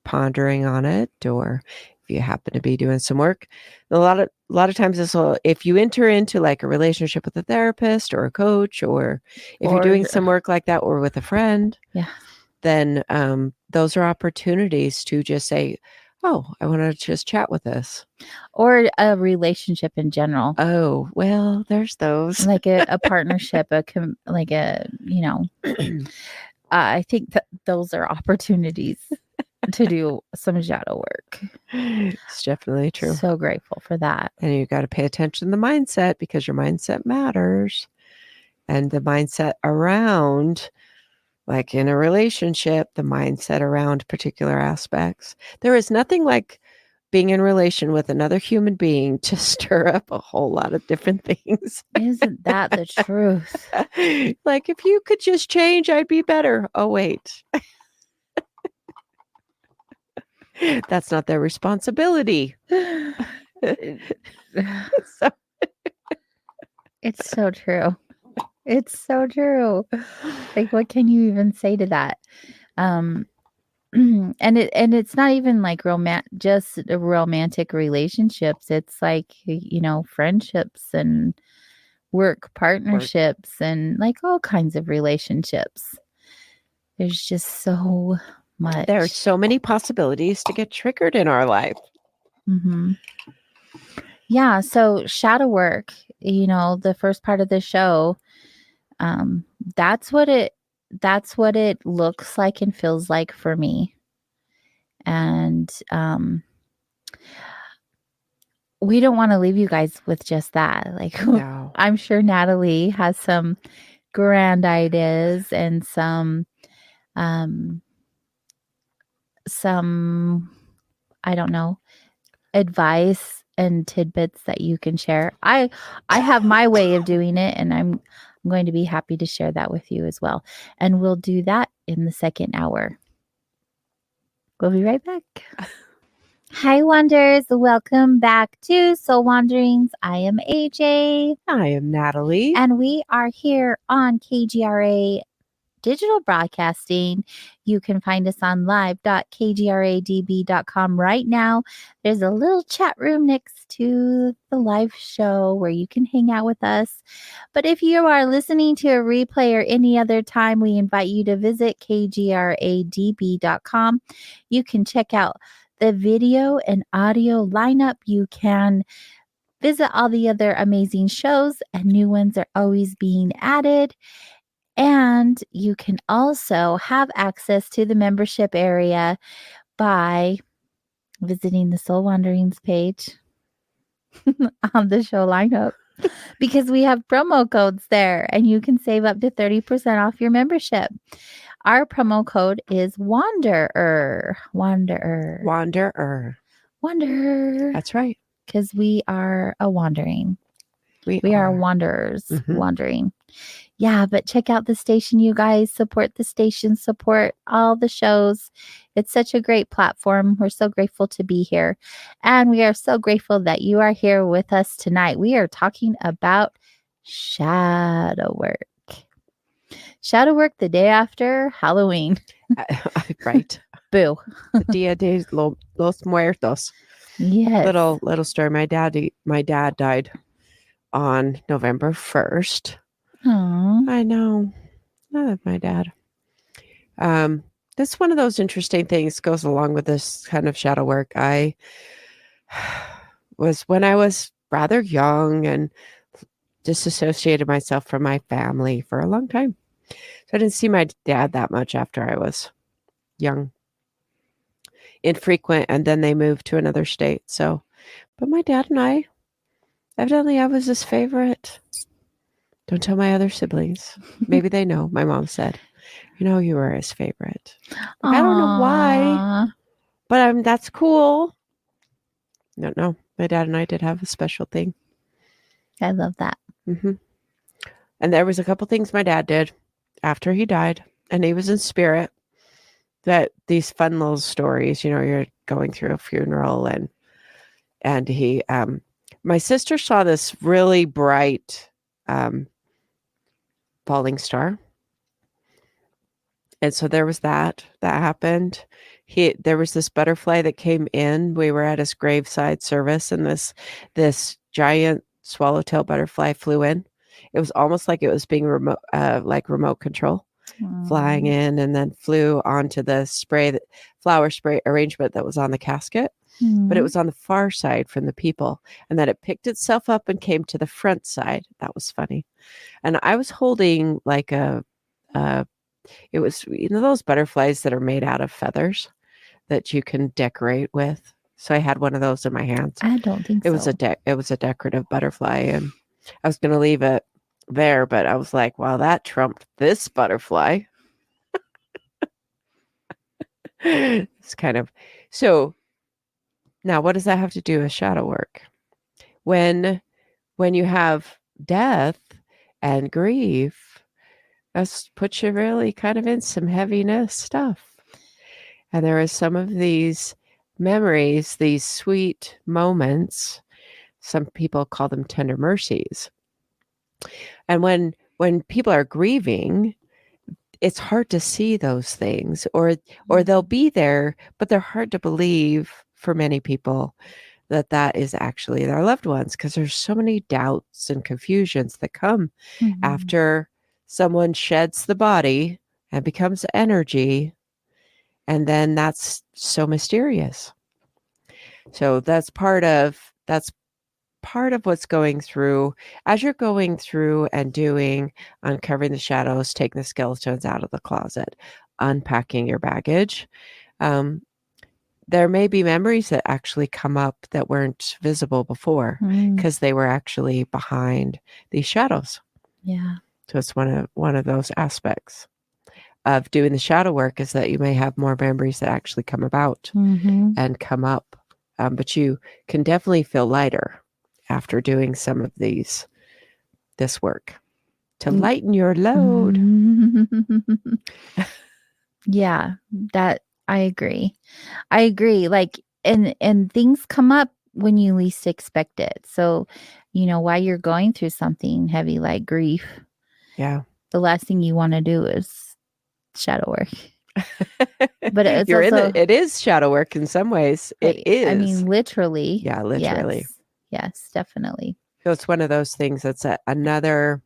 pondering on it, or if you happen to be doing some work, a lot of times this will, if you enter into like a relationship with a therapist or a coach, or if you're doing some work like that, or with a friend, Yeah. then those are opportunities to just say, oh, I want to just chat with this. Or a relationship in general. Oh, well, there's those. Like a partnership, I think that those are opportunities to do some shadow work. It's definitely true. So grateful for that. And you got to pay attention to the mindset, because your mindset matters. And the mindset around, like in a relationship, the mindset around particular aspects. There is nothing like being in relation with another human being to stir up a whole lot of different things. Isn't that the truth? Like, if you could just change, I'd be better. Oh, wait. That's not their responsibility. So, It's so true. It's so true. Like, what can you even say to that? And it's not even like just romantic relationships. It's like, friendships and work partnerships and like all kinds of relationships. There's just so much. there are so many possibilities to get triggered in our life. Mm-hmm. Yeah. So shadow work, the first part of the show, that's what it looks like and feels like for me. And we don't want to leave you guys with just that. Like, No. I'm sure Natalie has some grand ideas and some I don't know, advice and tidbits that you can share. I have my way of doing it, and I'm going to be happy to share that with you as well. And we'll do that in the second hour. We'll be right back. Hi, Wonders. Welcome back to Soul Wanderings. I am AJ. I am Natalie. And we are here on KGRA Digital Broadcasting. You can find us on live.kgradb.com right now. There's a little chat room next to the live show where you can hang out with us. But if you are listening to a replay or any other time, we invite you to visit kgradb.com. You can check out the video and audio lineup. You can visit all the other amazing shows, and new ones are always being added. And you can also have access to the membership area by visiting the Soul Wanderings page on the show lineup, because we have promo codes there and you can save up to 30% off your membership. Our promo code is Wanderer. That's right. Because we are a wandering. We are wanderers wandering. Yeah, but check out the station, you guys. Support the station. Support all the shows. It's such a great platform. We're so grateful to be here. And we are so grateful that you are here with us tonight. We are talking about shadow work. Shadow work the day after Halloween. Right. Boo. The Dia de los Muertos. Yes. Little story. My dad died on November 1st. Aww. I know. I love my dad. That's one of those interesting things goes along with this kind of shadow work. I was when I was rather young and disassociated myself from my family for a long time. So I didn't see my dad that much after I was young, infrequent, and then they moved to another state. So, but my dad and I, evidently I was his favorite. Don't tell my other siblings. Maybe they know. My mom said, you were his favorite. Like, I don't know why, Aw. but that's cool. No, my dad and I did have a special thing. I love that. Mm-hmm. And there was a couple things my dad did after he died, and he was in spirit. That these fun little stories, you're going through a funeral, and he, my sister saw this really bright falling star, and so there was that happened. There was this butterfly that came in. We were at his graveside service, and this giant swallowtail butterfly flew in. It was almost like it was being remote control, flying in, and then flew onto the flower spray arrangement that was on the casket. But it was on the far side from the people, and then it picked itself up and came to the front side. That was funny. And I was holding like it was, those butterflies that are made out of feathers that you can decorate with. So I had one of those in my hands. I don't think it was it was a decorative butterfly, and I was going to leave it there, but I was like, wow, that trumped this butterfly. It's kind of so. Now, what does that have to do with shadow work? When you have death and grief, that puts you really kind of in some heaviness stuff. And there are some of these memories, these sweet moments. Some people call them tender mercies. And when people are grieving, it's hard to see those things, or they'll be there, but they're hard to believe for many people that is actually their loved ones, because there's so many doubts and confusions that come after someone sheds the body and becomes energy, and then that's so mysterious. So that's part of what's going through as you're going through and doing uncovering the shadows, taking the skeletons out of the closet, unpacking your baggage. There may be memories that actually come up that weren't visible before because they were actually behind these shadows. Yeah. So it's one of those aspects of doing the shadow work, is that you may have more memories that actually come about and come up. But you can definitely feel lighter after doing some of this work to lighten your load. Yeah, that I agree. Like, and things come up when you least expect it. So, while you're going through something heavy like grief, yeah, the last thing you want to do is shadow work. But it's it is shadow work in some ways. It is. I mean, literally. Yeah, literally. Yes, definitely. So it's one of those things that's another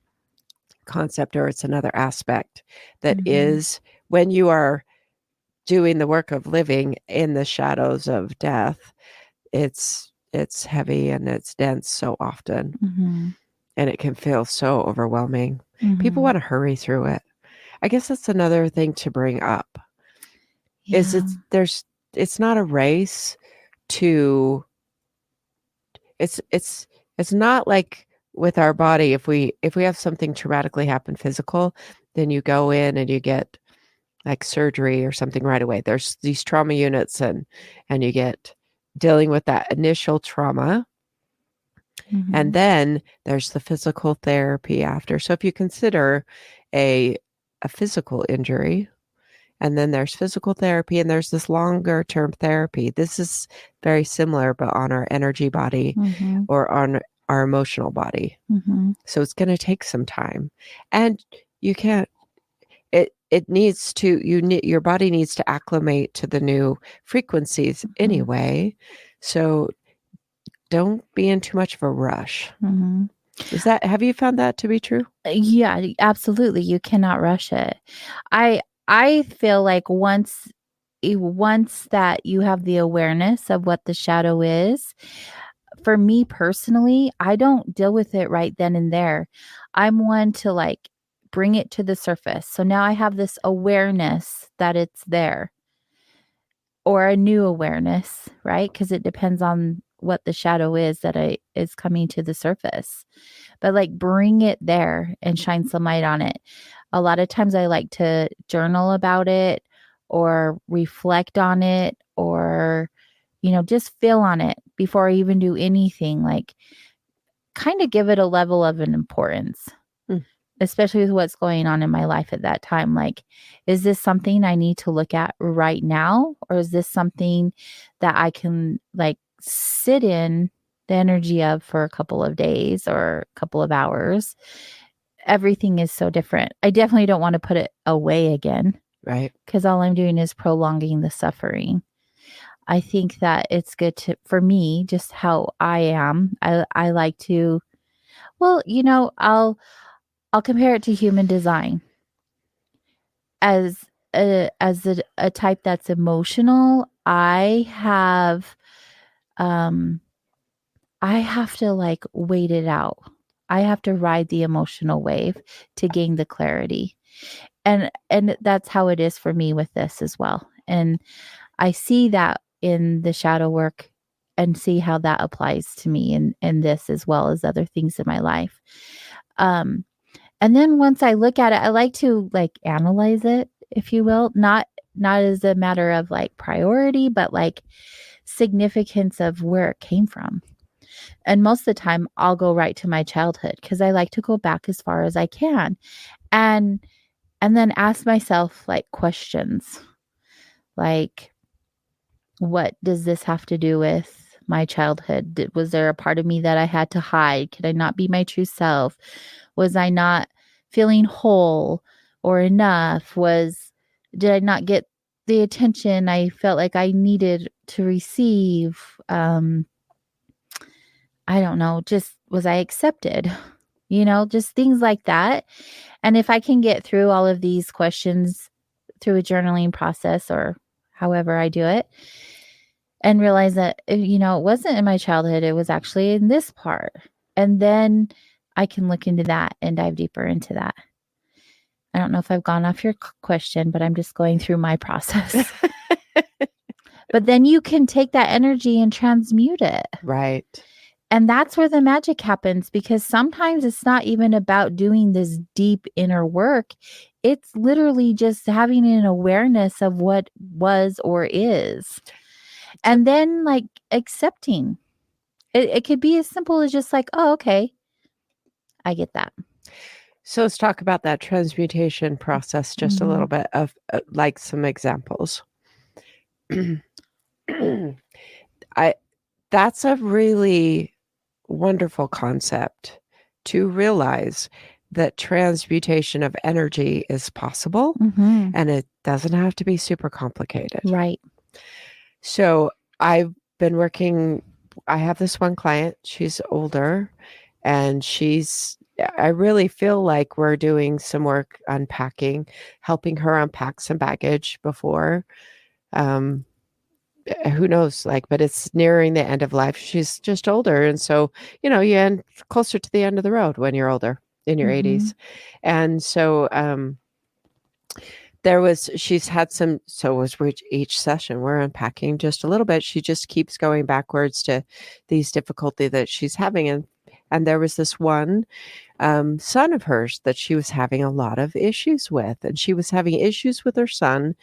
concept, or it's another aspect that is when you are doing the work of living in the shadows of death, it's heavy and it's dense so often, and it can feel so overwhelming. People want to hurry through it. I guess that's another thing to bring up. Yeah. It's not a race to. It's not like with our body. If we have something traumatically happen physical, then you go in and you get like surgery or something right away. There's these trauma units, and you get dealing with that initial trauma. And then there's the physical therapy after. So if you consider a physical injury, and then there's physical therapy, and there's this longer term therapy. This is very similar, but on our energy body or on our emotional body. So it's going to take some time, and you can't, it needs to, your body needs to acclimate to the new frequencies anyway. So don't be in too much of a rush. Have you found that to be true? Yeah, absolutely. You cannot rush it. I I feel like once that you have the awareness of what the shadow is, for me personally, I don't deal with it right then and there. I'm one to like bring it to the surface. So now I have this awareness that it's there, or a new awareness, right? Because it depends on what the shadow is that is coming to the surface. But like bring it there and shine some light on it. A lot of times I like to journal about it or reflect on it, or just feel on it before I even do anything. Like kind of give it a level of an importance, Mm. especially with what's going on in my life at that time. Like, is this something I need to look at right now? Or is this something that I can like sit in the energy of for a couple of days or a couple of hours? Everything is so different. I definitely don't want to put it away again. Right. Because all I'm doing is prolonging the suffering. I think that it's good for me, just how I am. I like to, well, I'll compare it to human design. As a type that's emotional, I have to like wait it out. I have to ride the emotional wave to gain the clarity. And that's how it is for me with this as well. And I see that in the shadow work and see how that applies to me in this as well as other things in my life. And then once I look at it, I like to like analyze it, if you will, not as a matter of like priority, but like significance of where it came from. And most of the time I'll go right to my childhood because I like to go back as far as I can. And then ask myself like questions like, what does this have to do with my childhood? Was there a part of me that I had to hide? Could I not be my true self? Was I not feeling whole or enough? Did I not get the attention I felt like I needed to receive? I don't know, just was I accepted? Just things like that. And if I can get through all of these questions through a journaling process or however I do it, and realize that, it wasn't in my childhood, it was actually in this part. And then I can look into that and dive deeper into that. I don't know if I've gone off your question, but I'm just going through my process. But then you can take that energy and transmute it. Right. And that's where the magic happens, because sometimes it's not even about doing this deep inner work. It's literally just having an awareness of what was or is. And then like accepting. It could be as simple as just like, oh, okay, I get that. So let's talk about that transmutation process just a little bit of like some examples. That's a really wonderful concept to realize that transmutation of energy is possible, and it doesn't have to be super complicated. Right. So I've been working, I have this one client, she's older, and I really feel like we're doing some work unpacking, helping her unpack some baggage before, who knows, but it's nearing the end of life. She's just older. And so, you end closer to the end of the road when you're older, in your 80s. And so, she's had some, so as each session, we're unpacking just a little bit. She just keeps going backwards to these difficulty that she's having. And there was this one son of hers that she was having a lot of issues with. And she was having issues with her son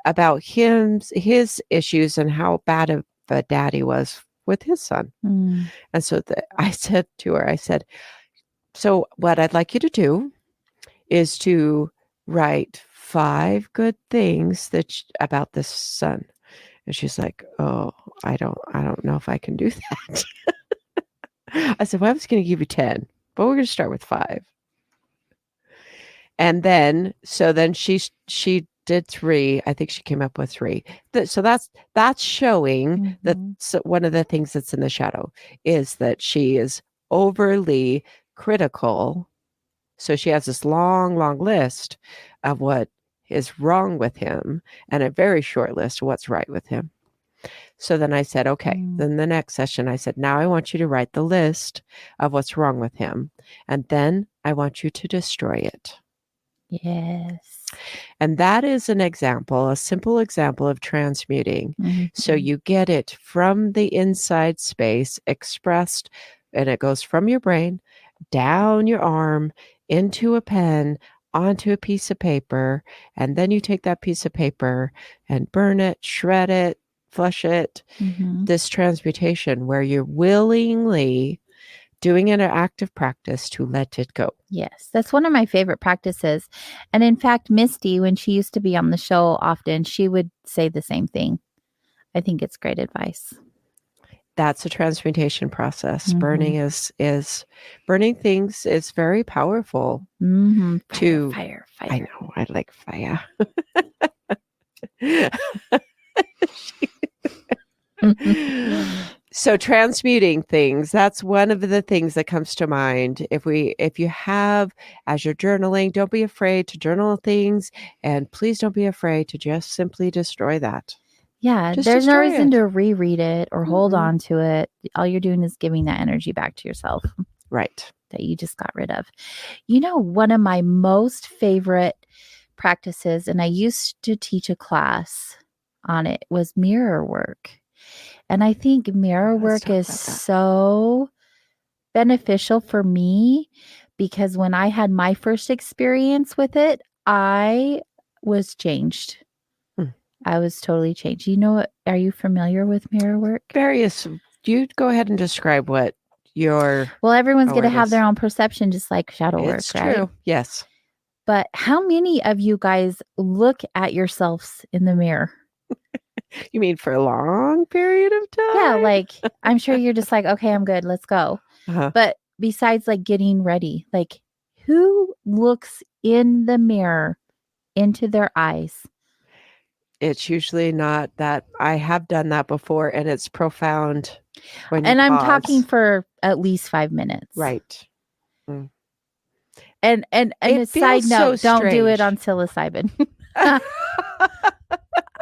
about his issues and how bad of a dad he was with his son. And so I said to her, so what I'd like you to do is to write 5 good things about this son. And she's like, oh, I don't know if I can do that. I said, well, I was going to give you 10, but we're going to start with 5. And then she did 3. I think she came up with 3. So that's showing that one of the things that's in the shadow is that she is overly critical. So she has this long, long list of what is wrong with him and a very short list of what's right with him. So then I said, okay, then the next session, I said, now I want you to write the list of what's wrong with him. And then I want you to destroy it. Yes. And that is an example, a simple example of transmuting. So you get it from the inside space expressed, and it goes from your brain down your arm into a pen, onto a piece of paper. And then you take that piece of paper and burn it, shred it, flush it. This transmutation where you're willingly doing an active practice to let it go. Yes, that's one of my favorite practices. And in fact, Misty, when she used to be on the show often, she would say the same thing. I think it's great advice. That's a transmutation process. Burning burning things is very powerful. Fire. I know, I like fire. So transmuting things, that's one of the things that comes to mind. If you have, as you're journaling, don't be afraid to journal things, and please don't be afraid to just simply destroy that. Yeah, Just there's no destroy reason it. to reread it or hold on to it. All you're doing is giving that energy back to yourself. Right. That you just got rid of. You know, one of my most favorite practices, and I used to teach a class on it, was mirror work. And I think mirror work is so beneficial for me because when I had my first experience with it, I was changed. I was totally changed. You know, are you familiar with mirror work? You go ahead and describe what your... Well, everyone's going to have their own perception, just like shadow work, it's right? true. Yes. But how many of you guys look at yourselves in the mirror? You mean for a long period of time? Yeah, like I'm sure you're just like, okay, I'm good. Let's go. But besides like getting ready, like who looks in the mirror into their eyes? It's usually not that. I have done that before, and it's profound. And I'm talking for at least 5 minutes. Right. And a side note, don't do it on psilocybin.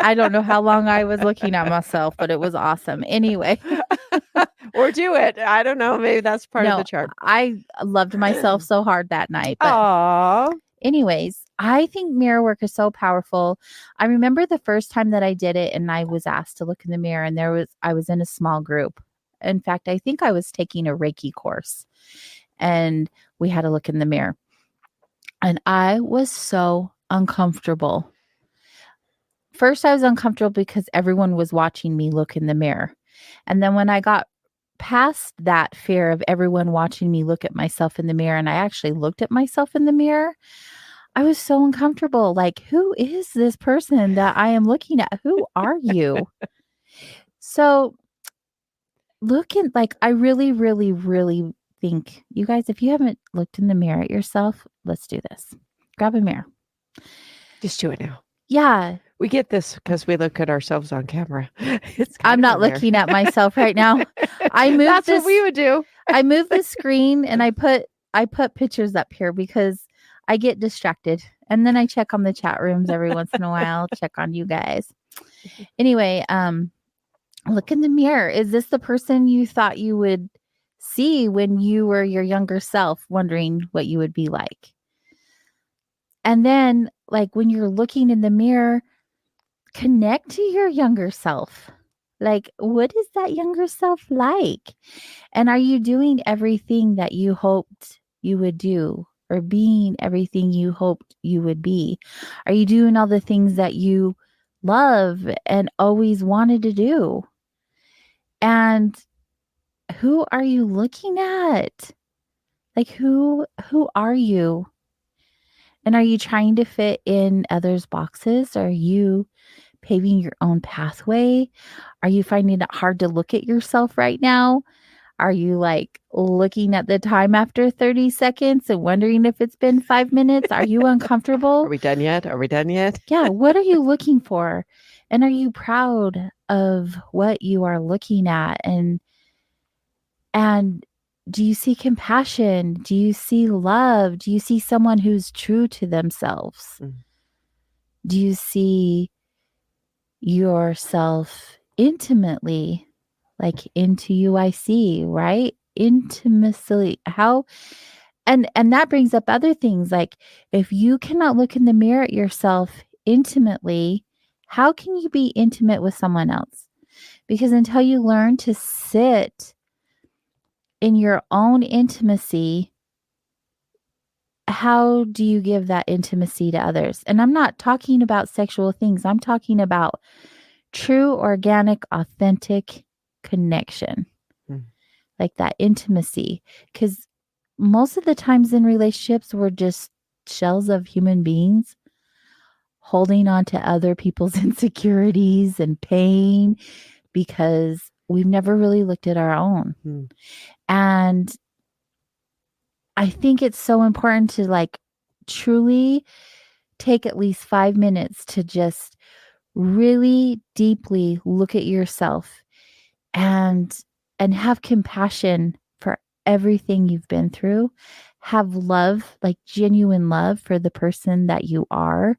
I don't know how long I was looking at myself, but it was awesome. Anyway. Or do it. I don't know. Maybe that's part of the chart. I loved myself so hard that night. But anyways, I think mirror work is so powerful. I remember the first time that I did it and I was asked to look in the mirror, and I was in a small group. In fact, I think I was taking a Reiki course and we had to look in the mirror. And I was so uncomfortable. First, I was uncomfortable because everyone was watching me look in the mirror. And then when I got past that fear of everyone watching me look at myself in the mirror, and I actually looked at myself in the mirror, I was so uncomfortable. Like, who is this person that I am looking at? Who are you? So I really, really, really think, you guys, if you haven't looked in the mirror at yourself, let's do this. Grab a mirror. Just do it now. Yeah. We get this because we look at ourselves on camera. I'm not looking at myself right now. That's what we would do. I moved the screen and I put pictures up here because I get distracted. And then I check on the chat rooms every once in a while, check on you guys. Anyway, look in the mirror. Is this the person you thought you would see when you were your younger self, wondering what you would be like? And then, like, when you're looking in the mirror, connect to your younger self. Like, what is that younger self like? And are you doing everything that you hoped you would do, or being everything you hoped you would be? Are you doing all the things that you love and always wanted to do? And who are you looking at? Like, who are you? And are you trying to fit in others' boxes? Are you paving your own pathway? Are you finding it hard to look at yourself right now? Are you like looking at the time after 30 seconds and wondering if it's been 5 minutes? Are you uncomfortable? Are we done yet? Yeah. What are you looking for? And are you proud of what you are looking at? And do you see compassion? Do you see love? Do you see someone who's true to themselves? Do you see yourself intimately, like into UIC, right? Intimacy. How and that brings up other things, like if you cannot look in the mirror at yourself intimately, how can you be intimate with someone else? Because until you learn to sit in your own intimacy, how do you give that intimacy to others? And I'm not talking about sexual things. I'm talking about true, organic, authentic connection, like that intimacy. Because most of the times in relationships, we're just shells of human beings holding on to other people's insecurities and pain because we've never really looked at our own. And I think it's so important to like truly take at least 5 minutes to just really deeply look at yourself and have compassion for everything you've been through. Have love, like genuine love for the person that you are.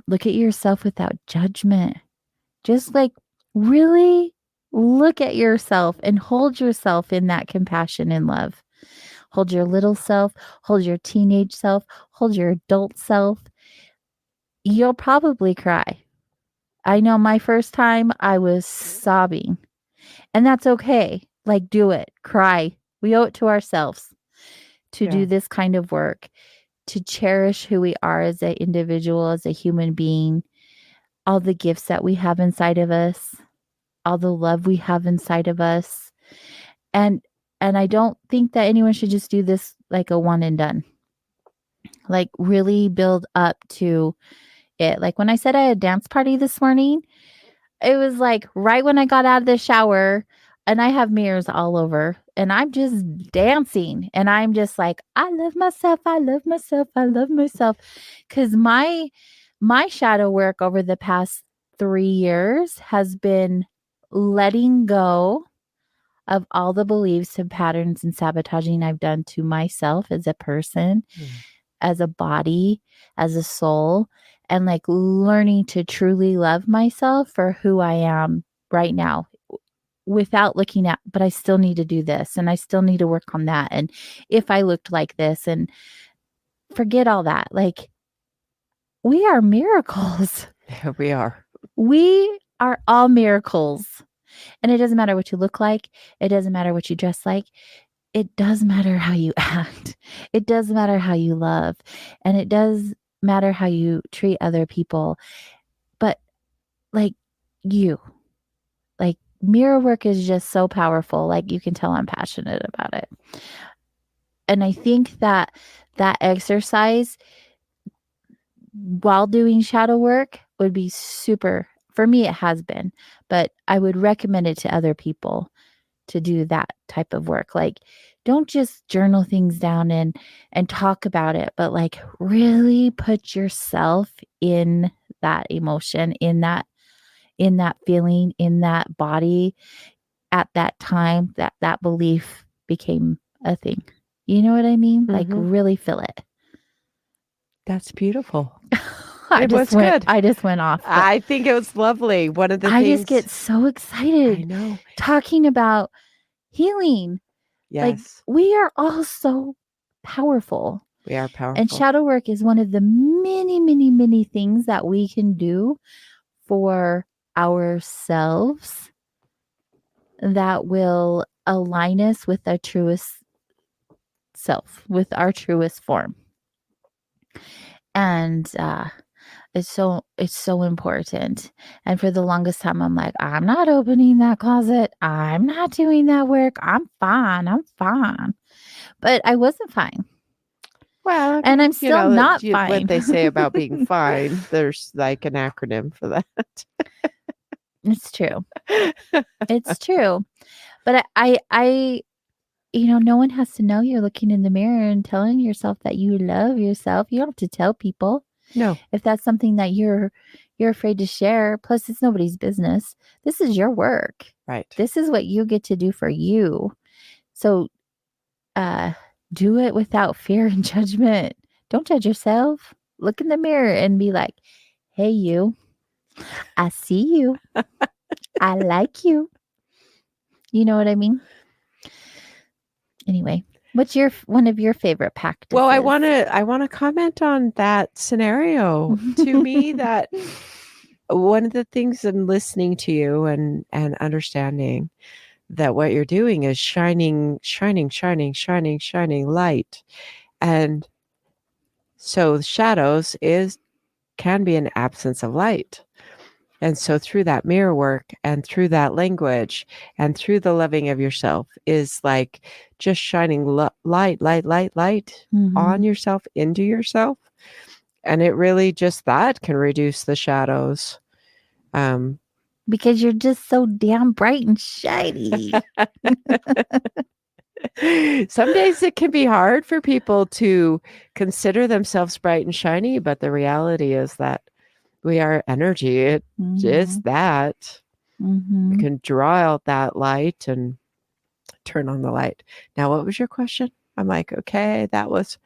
Look at yourself without judgment. Just like really look at yourself and hold yourself in that compassion and love. Hold your little self, hold your teenage self, hold your adult self. You'll probably cry. I know my first time I was sobbing, and that's okay. Like, do it, cry. We owe it to ourselves to do this kind of work, to cherish who we are as an individual, as a human being, all the gifts that we have inside of us, all the love we have inside of us. And I don't think that anyone should just do this like a one and done. Like really build up to it. Like when I said I had a dance party this morning, it was like right when I got out of the shower, and I have mirrors all over and I'm just dancing and I'm just like, I love myself. I love myself. I love myself. Cause my shadow work over the past 3 years has been letting go of all the beliefs and patterns and sabotaging I've done to myself as a person, as a body, as a soul, and like learning to truly love myself for who I am right now without looking at, but I still need to do this and I still need to work on that. And if I looked like this, and forget all that, like we are miracles. Yeah, we are. We are all miracles. And it doesn't matter what you look like. It doesn't matter what you dress like. It does matter how you act. It does matter how you love. And it does matter how you treat other people. But like mirror work is just so powerful. Like you can tell I'm passionate about it. And I think that exercise while doing shadow work would be super, for me it has been, but I would recommend it to other people to do that type of work. Like don't just journal things down and talk about it, but like really put yourself in that emotion, in that feeling, in that body at that time that belief became a thing. You know what I mean? Like really feel it. That's beautiful. I just went off. I think it was lovely. One of the things I just get so excited. I know. Talking about healing. Yes. Like we are all so powerful. We are powerful. And shadow work is one of the many, many, many things that we can do for ourselves that will align us with our truest self, with our truest form. And it's so important. And for the longest time, I'm like, I'm not opening that closet. I'm not doing that work. I'm fine. But I wasn't fine. Well, and I'm still not fine. What they say about being fine, there's like an acronym for that. It's true. It's true. But I no one has to know you're looking in the mirror and telling yourself that you love yourself. You don't have to tell people. No. If that's something that you're afraid to share, plus it's nobody's business. This is your work. Right. This is what you get to do for you. So do it without fear and judgment. Don't judge yourself. Look in the mirror and be like, hey, you, I see you. I like you. You know what I mean? Anyway, what's one of your favorite practices? Well, I want to comment on that scenario. To me, that one of the things I'm listening to you and understanding that what you're doing is shining light. And so shadows can be an absence of light. And so through that mirror work and through that language and through the loving of yourself is like just shining light on yourself, into yourself. And it really just that can reduce the shadows. Because you're just so damn bright and shiny. Some days it can be hard for people to consider themselves bright and shiny, but the reality is that we are energy. It is that. You can draw out that light and turn on the light. Now, what was your question? I'm like, okay, it's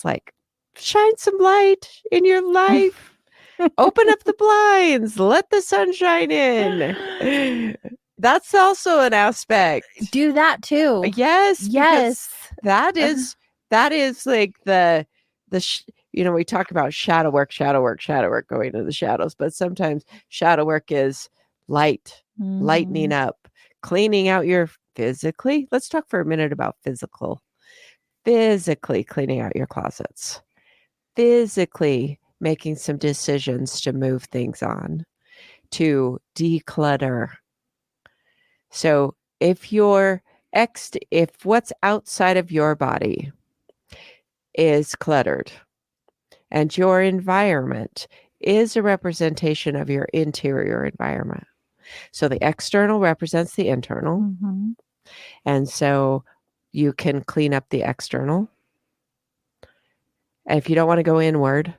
like, shine some light in your life. Open up the blinds. Let the sun shine in. That's also an aspect. Do that too. Yes. Yes. That is like we talk about shadow work going into the shadows, but sometimes shadow work is lightening up, cleaning out your physically. Let's talk for a minute about physically cleaning out your closets, physically making some decisions to move things on, to declutter. So if what's outside of your body is cluttered and your environment is a representation of your interior environment. So the external represents the internal. And so you can clean up the external. And if you don't want to go inward,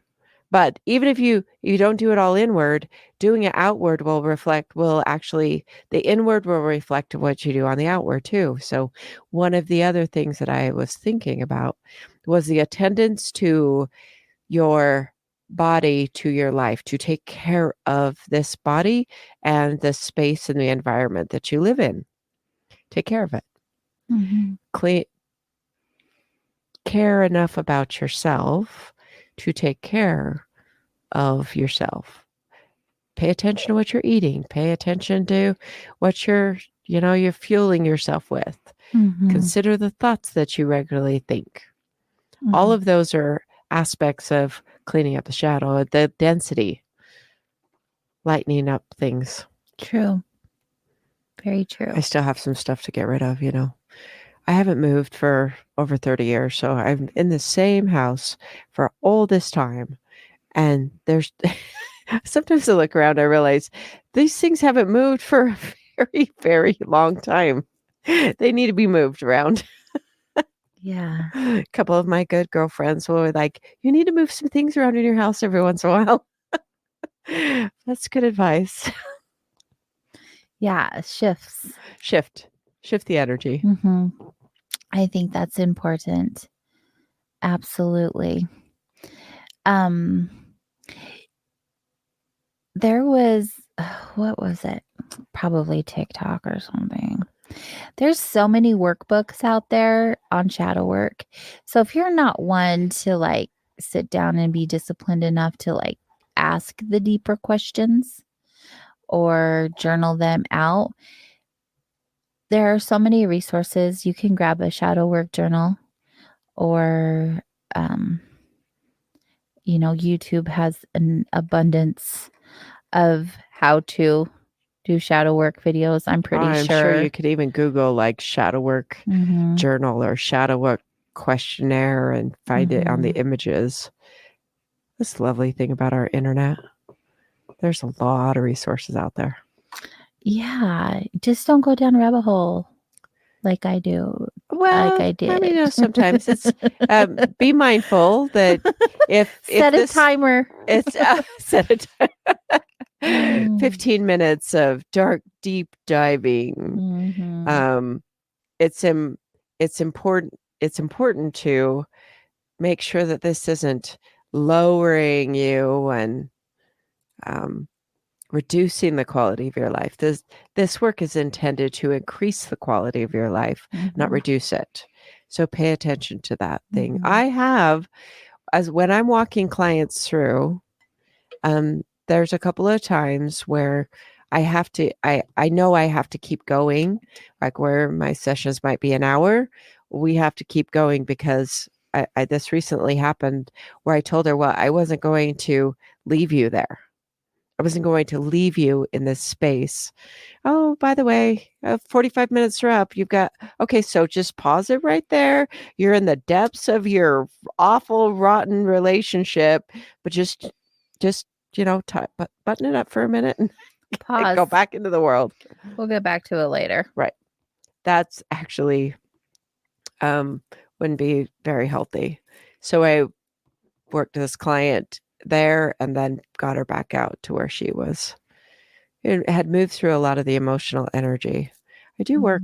but even if you don't do it all inward, doing it outward the inward will reflect what you do on the outward too. So one of the other things that I was thinking about was the attendance to your body, to your life, to take care of this body and the space and the environment that you live in. Take care of it. Care enough about yourself to take care of yourself. Pay attention to what you're eating. Pay attention to what you're fueling yourself with. Consider the thoughts that you regularly think. All of those are aspects of cleaning up the shadow, the density, lightening up things. True. Very true. I still have some stuff to get rid of, I haven't moved for over 30 years, so I'm in the same house for all this time. And there's sometimes I look around, I realize these things haven't moved for a very, very long time. They need to be moved around. Yeah. A couple of my good girlfriends were like, you need to move some things around in your house every once in a while. That's good advice. Yeah. Shift the energy. I think that's important. Absolutely. There was, what was it? Probably TikTok or something. There's so many workbooks out there on shadow work. So if you're not one to sit down and be disciplined enough to ask the deeper questions or journal them out, there are so many resources. You can grab a shadow work journal, or YouTube has an abundance of how to do shadow work videos. I'm sure you could even Google shadow work journal or shadow work questionnaire and find it on the images. That's the lovely thing about our internet. There's a lot of resources out there. Yeah, just don't go down a rabbit hole like I do. Well, like I did. Sometimes it's be mindful that if set a timer. It's set a timer. 15 minutes of dark, deep diving. It's important to make sure that this isn't lowering you and reducing the quality of your life. This work is intended to increase the quality of your life, not reduce it. So pay attention to that thing. I have, as when I'm walking clients through, there's a couple of times where I have to, I know I have to keep going, like where my sessions might be an hour. We have to keep going because this recently happened where I told her, well, I wasn't going to leave you there. I wasn't going to leave you in this space. Oh, by the way, 45 minutes are up. You've got, okay, so just pause it right there. You're in the depths of your awful, rotten relationship, but just, button it up for a minute and Pause. go back into the world. We'll get back to it later. Right. That's actually wouldn't be very healthy. So I worked with this client there and then got her back out to where she was. It had moved through a lot of the emotional energy. I do work,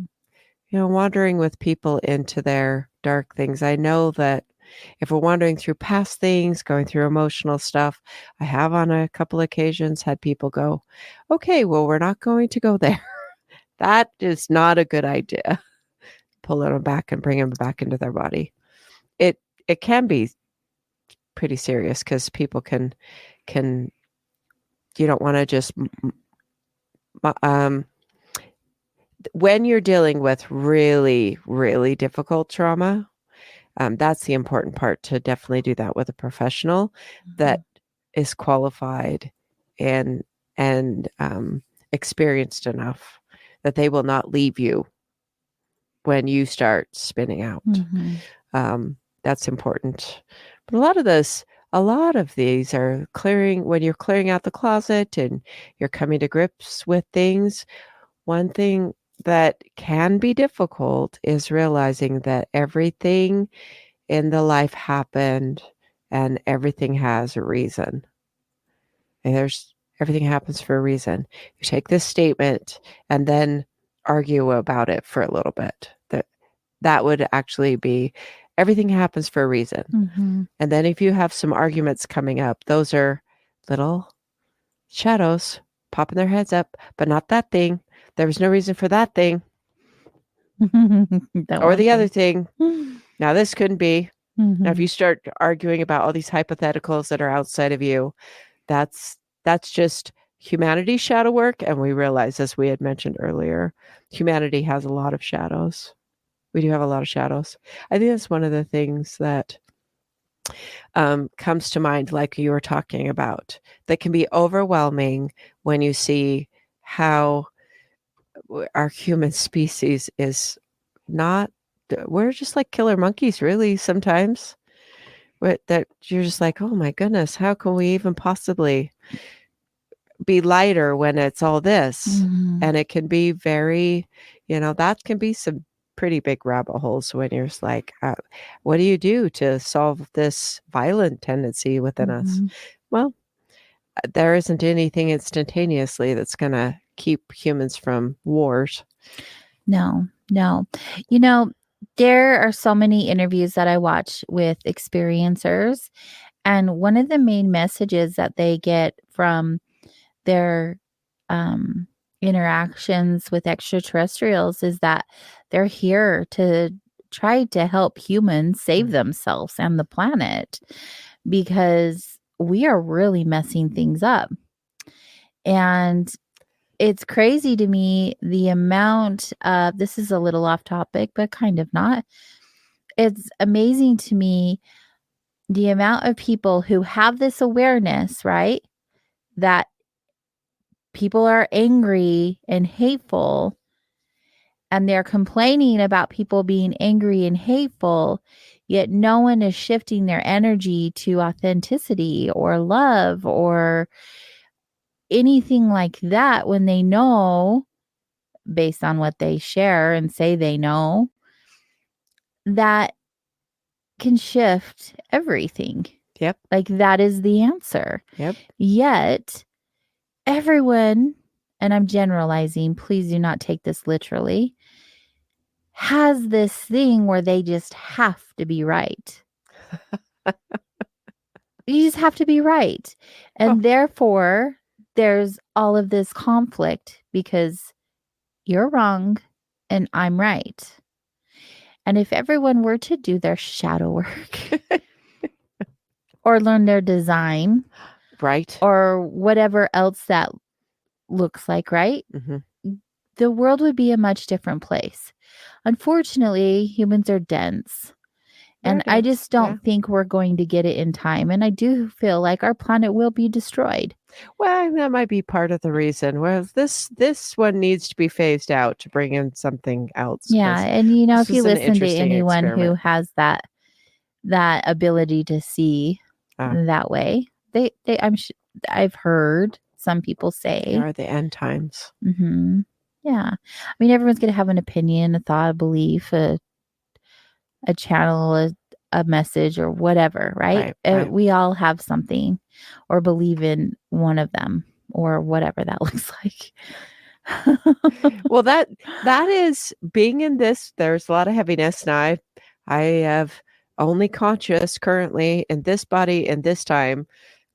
wandering with people into their dark things. I know that if we're wandering through past things, going through emotional stuff, I have on a couple occasions had people go, okay, well, we're not going to go there. That is not a good idea. Pull them back and bring them back into their body. It can be pretty serious because people can you don't want to just when you're dealing with really, really difficult trauma, that's the important part, to definitely do that with a professional that is qualified and experienced enough that they will not leave you when you start spinning out. That's important. But a lot of these are when you're clearing out the closet and you're coming to grips with things. One thing that can be difficult is realizing that everything in the life happened and everything has a reason. And everything happens for a reason. You take this statement and then argue about it for a little bit. That would actually be everything happens for a reason. And then if you have some arguments coming up, those are little shadows popping their heads up, but not that thing. There was no reason for that thing. Or the other thing. Now this couldn't be. Now if you start arguing about all these hypotheticals that are outside of you, that's just humanity's shadow work. And we realize, as we had mentioned earlier, humanity has a lot of shadows. We do have a lot of shadows. I think that's one of the things that comes to mind, like you were talking about, that can be overwhelming when you see how our human species is not, we're just like killer monkeys, really, sometimes. That you're just like, oh my goodness, how can we even possibly be lighter when it's all this? And it can be very, that can be some pretty big rabbit holes when you're just like, what do you do to solve this violent tendency within us? Well, there isn't anything instantaneously that's going to keep humans from wars. No. There are so many interviews that I watch with experiencers, and one of the main messages that they get from their interactions with extraterrestrials is that they're here to try to help humans save themselves and the planet, because we are really messing things up. And it's crazy to me the amount of, this is a little off topic, but kind of not. It's amazing to me the amount of people who have this awareness, right? That people are angry and hateful, and they're complaining about people being angry and hateful, yet no one is shifting their energy to authenticity or love or anything like that, when they know, based on what they share and say they know, that can shift everything. Yep. Like that is the answer. Yep. Yet everyone, and I'm generalizing, please do not take this literally, has this thing where they just have to be right. You just have to be right. And therefore, there's all of this conflict because you're wrong and I'm right. And if everyone were to do their shadow work or learn their design, Right. or whatever else that looks like, right? Mm-hmm. The world would be a much different place. Unfortunately, humans are dense. And I just don't think we're going to get it in time. And I do feel like our planet will be destroyed. Well, that might be part of the reason. Well, this one needs to be phased out to bring in something else. Yeah. And you know, if you was an listen to interesting anyone who experiment. has that ability to see that way, I've heard some people say They are the end times. Mm-hmm. Yeah. I mean, everyone's going to have an opinion, a thought, a belief, a channel, a message, or whatever, right? Right. We all have something or believe in one of them or whatever that looks like. Well, that is being in this. There's a lot of heaviness. Now I have only conscious currently in this body in this time,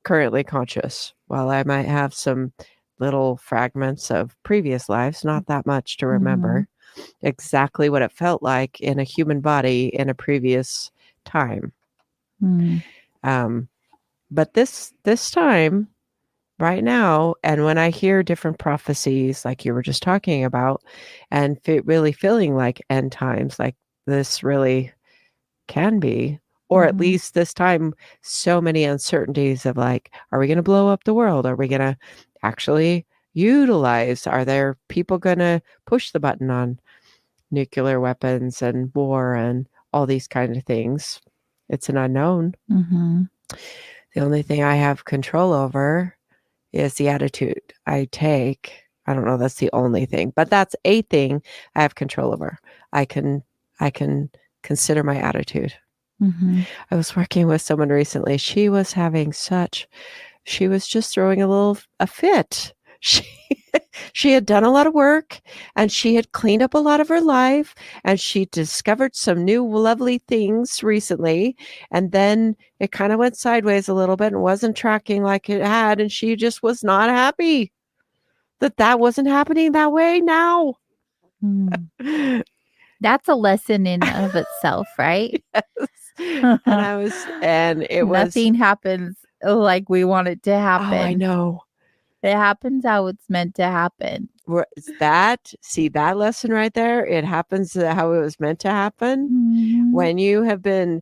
currently conscious. While I might have some little fragments of previous lives, not that much to remember exactly what it felt like in a human body in a previous time. But this time right now, and when I hear different prophecies like you were just talking about, and really feeling like end times, like this really can be, or at least this time, so many uncertainties of like, are we going to blow up the world? Are we going to actually utilize? Are there people going to push the button on nuclear weapons and war and all these kind of things? It's an unknown. The only thing I have control over is the attitude I take. I don't know that's the only thing, but that's a thing I have control over. I can consider my attitude. I was working with someone recently. She was just throwing a fit. She had done a lot of work and she had cleaned up a lot of her life and she discovered some new lovely things recently. And then it kind of went sideways a little bit and wasn't tracking like it had. And she just was not happy that wasn't happening that way now. That's a lesson in of itself, right? Yes. And it was nothing happens like we want it to happen. Oh, I know. It happens how it's meant to happen. See that lesson right there? It happens how it was meant to happen. When you have been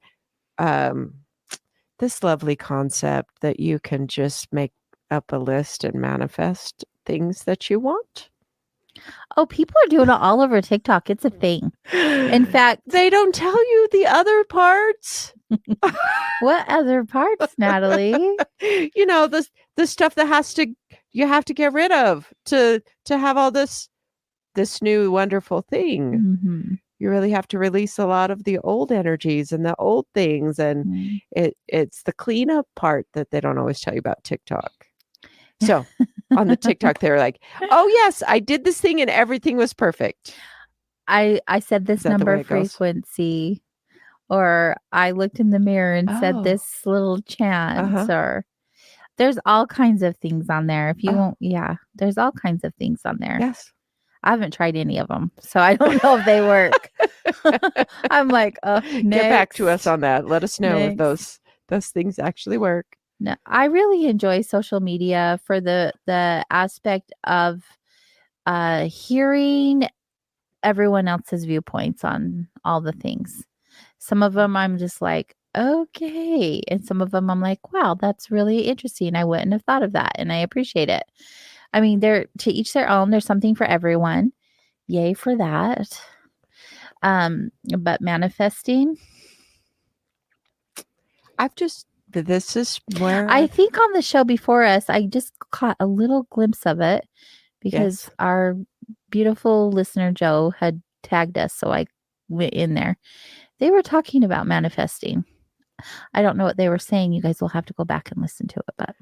this lovely concept that you can just make up a list and manifest things that you want. Oh, people are doing it all over TikTok. It's a thing. In fact, they don't tell you the other parts. What other parts, Natalie? You know, the stuff that you have to get rid of to have all this new wonderful thing. You really have to release a lot of the old energies and the old things, and it's the cleanup part that they don't always tell you about TikTok. So on the TikTok, they were like, "Oh yes, I did this thing and everything was perfect." I said this number frequency, or I looked in the mirror and said this little chant, or there's all kinds of things on there. If you won't, there's all kinds of things on there. Yes. I haven't tried any of them, so I don't know if they work. I'm like, get back to us on that. Let us know if those things actually work. No, I really enjoy social media for the aspect of hearing everyone else's viewpoints on all the things. Some of them I'm just like, okay, and some of them I'm like, wow, that's really interesting. I wouldn't have thought of that, and I appreciate it. I mean, they're to each their own. There's something for everyone. Yay for that. But manifesting, this is where I think on the show before us, I just caught a little glimpse of it because our beautiful listener Joe had tagged us, so I went in there. They were talking about manifesting. I don't know what they were saying. You guys will have to go back and listen to it, but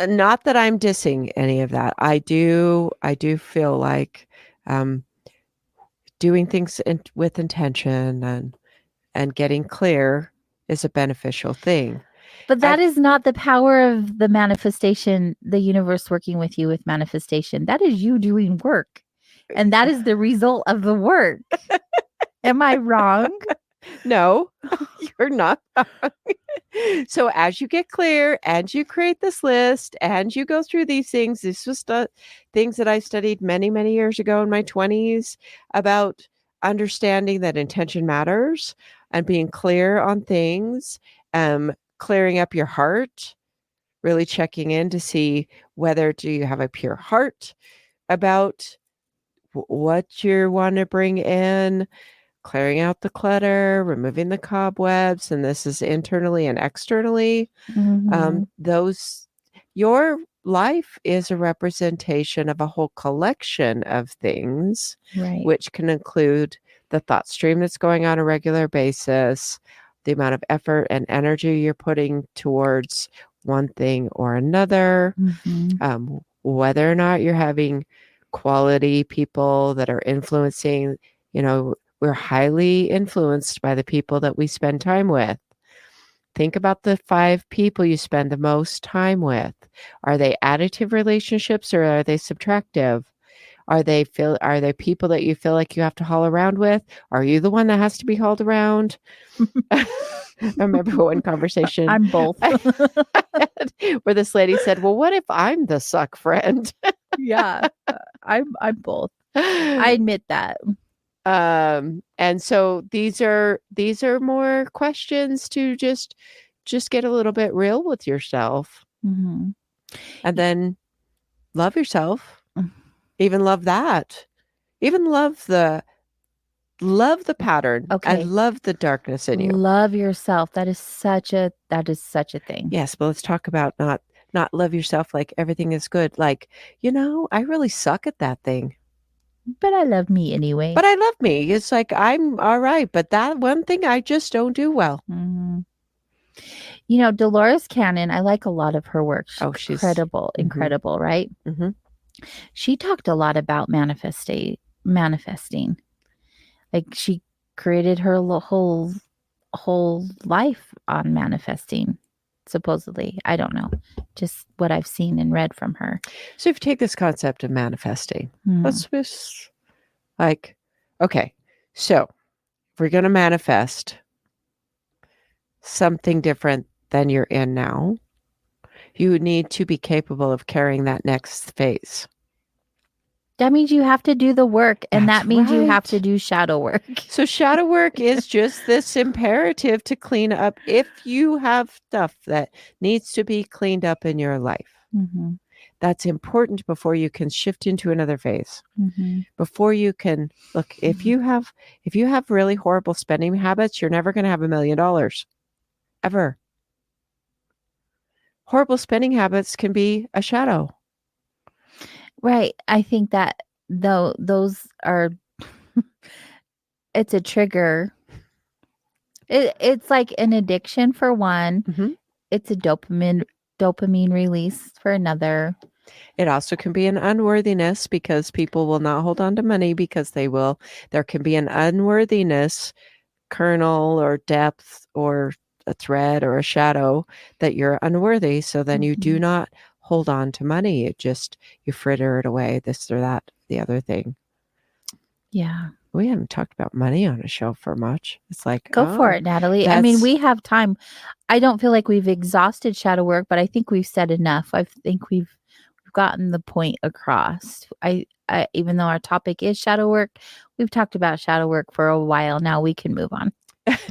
not that I'm dissing any of that. I do feel like doing things with intention and getting clear is a beneficial thing. But that is not the power of the manifestation, the universe working with you with manifestation. That is you doing work. And that is the result of the work. Am I wrong? No, you're not wrong. So as you get clear and you create this list and you go through these things, this was things that I studied many, many years ago in my 20s about understanding that intention matters and being clear on things, clearing up your heart, really checking in to see whether do you have a pure heart about what you want to bring in, clearing out the clutter, removing the cobwebs, and this is internally and externally. Mhm. Your life is a representation of a whole collection of things, Right. which can include the thought stream that's going on a regular basis, the amount of effort and energy you're putting towards one thing or another, Mhm. whether or not you're having quality people that are influencing, we're highly influenced by the people that we spend time with. Think about the 5 people you spend the most time with. Are they additive relationships or are they subtractive? Are they people that you feel like you have to haul around with? Are you the one that has to be hauled around? I remember one conversation I'm both. where this lady said, "Well, what if I'm the suck friend?" Yeah. I'm both. I admit that. And so these are more questions to just get a little bit real with yourself, Mhm. and then love yourself. Mm. Even love that. Even love the pattern Okay. and love the darkness in you. Love yourself. That is such a thing. Yes, but let's talk about not love yourself like everything is good. Like, I really suck at that thing. But I love me anyway. But I love me. It's like I'm all right, but that one thing I just don't do well. Mhm. Dolores Cannon, I like a lot of her work. She's incredible, incredible, right? Mm-hmm. She talked a lot about manifesting. Like she created her whole life on manifesting, supposedly. I don't know. Just what I've seen and read from her. So if you take this concept of manifesting, let's just okay, so if we're going to manifest something different than you're in now, you need to be capable of carrying that next phase. That means you have to do the work, and That's that means you have right. to do shadow work. So shadow work is just this imperative to clean up if you have stuff that needs to be cleaned up in your life. Mm-hmm. That's important before you can shift into another phase. Mm-hmm. Before you can look, if you have really horrible spending habits, you're never going to have $1 million ever. Horrible spending habits can be a shadow. Right. I think that though those are it's a trigger. It's like an addiction for one. Mm-hmm. It's a dopamine release for another. It also can be an unworthiness because people will not hold on to money because there can be an unworthiness kernel or depth or a thread or a shadow that you're unworthy. So then you do not hold on to money. You fritter it away, this or that, the other thing. Yeah. We haven't talked about money on a show for much. It's like, Go for it, Natalie. I mean, we have time. I don't feel like we've exhausted shadow work, but I think we've said enough. I think we've gotten the point across. I even though our topic is shadow work, we've talked about shadow work for a while now. We can move on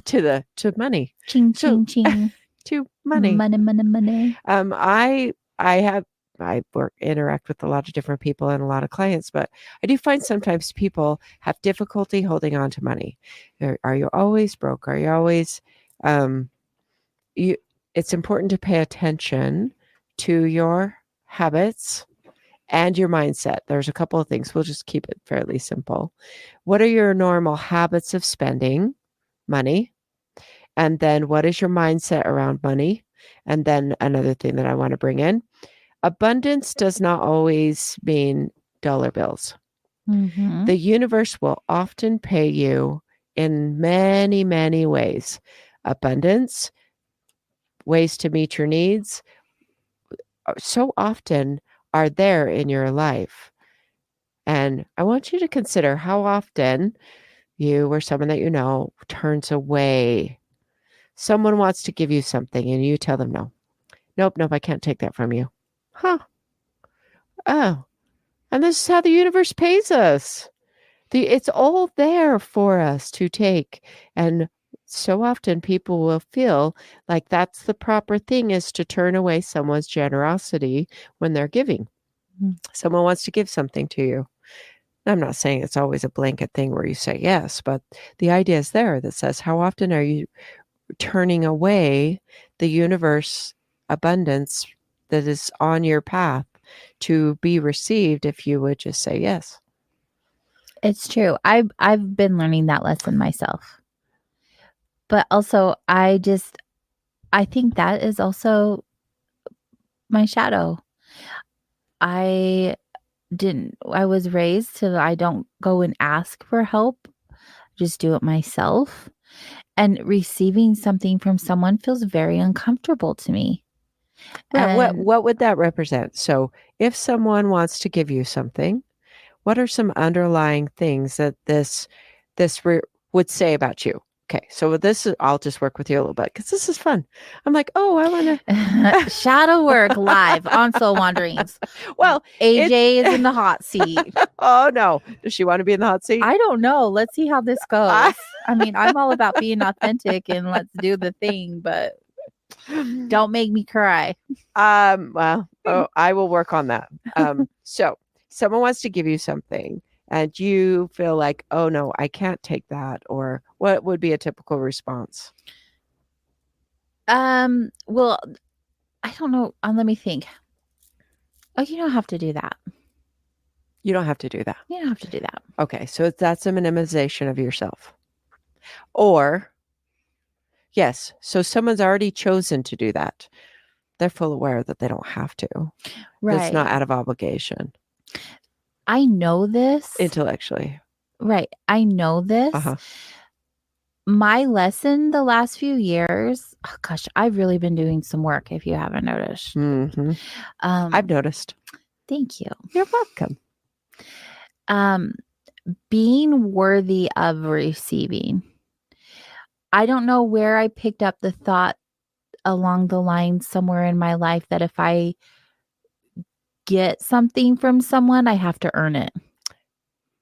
to money. Ching, ching, ching. To money. Money. I interact with a lot of different people and a lot of clients, but I do find sometimes people have difficulty holding on to money. Are you always broke? Are you always, it's important to pay attention to your habits and your mindset. There's a couple of things. We'll just keep it fairly simple. What are your normal habits of spending money? And then what is your mindset around money? And then another thing that I want to bring in, abundance does not always mean dollar bills. Mm-hmm. The universe will often pay you in many, many ways. Abundance ways to meet your needs so often are there in your life. And I want you to consider how often you or someone that you know turns away. Someone wants to give you something and you tell them no. Nope, I can't take that from you. Huh. Oh. And this is how the universe pays us. It's all there for us to take. And so often people will feel like that's the proper thing, is to turn away someone's generosity when they're giving. Someone wants to give something to you. I'm not saying it's always a blanket thing where you say yes, but the idea is there that says, how often are you turning away the universe abundance that is on your path to be received if you would just say yes? It's true. I've been learning that lesson myself. But also I think that is also my shadow. I was raised to, I don't go and ask for help. Just do it myself. And receiving something from someone feels very uncomfortable to me. Right. And What would that represent? So if someone wants to give you something, what are some underlying things that this would say about you? Okay, so with this, I'll just work with you a little bit because this is fun. I'm like, oh, I want to shadow work live on Soul Wanderings. Well, AJ is in the hot seat. Oh no, does she want to be in the hot seat? I don't know. Let's see how this goes. I mean, I'm all about being authentic and let's do the thing, but don't make me cry. Well, I will work on that. So someone wants to give you something and you feel like, oh no, I can't take that, or what would be a typical response? Well, I don't know. Let me think. Oh, you don't have to do that. You don't have to do that. You don't have to do that. Okay, so that's a minimization of yourself. Or, yes, so someone's already chosen to do that. They're full aware that they don't have to. Right. It's not out of obligation. I know this. Intellectually. Right. I know this. Uh-huh. My lesson the last few years, oh gosh, I've really been doing some work, if you haven't noticed. Mm-hmm. I've noticed. Thank you. You're welcome. Being worthy of receiving. I don't know where I picked up the thought along the line somewhere in my life that if I get something from someone, I have to earn it.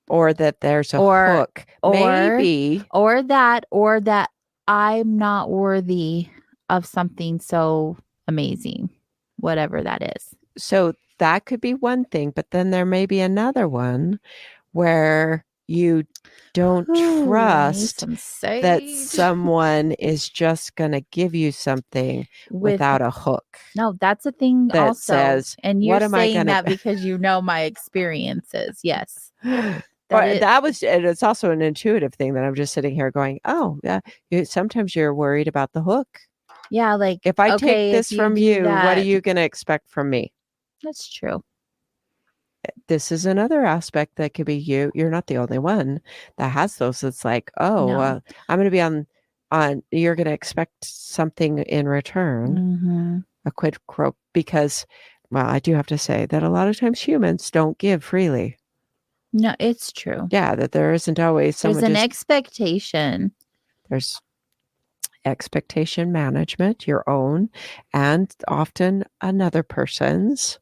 Or that there's a hook. Maybe. Or that I'm not worthy of something so amazing, whatever that is. So that could be one thing, but then there may be another one where you don't trust that someone is just going to give you something without a hook. No, that's a thing that also. Says, and you're saying that because you know my experiences. Yes. And it's also an intuitive thing that I'm just sitting here going, oh, yeah. Sometimes you're worried about the hook. Yeah. Like, if I take this from you, what are you going to expect from me? That's true. This is another aspect that could be you. You're not the only one that has those. It's like, I'm going to be on, you're going to expect something in return, a quid pro, because, well, I do have to say that a lot of times humans don't give freely. No, it's true. Yeah, that there isn't always there's an expectation. There's expectation management, your own, and often another person's.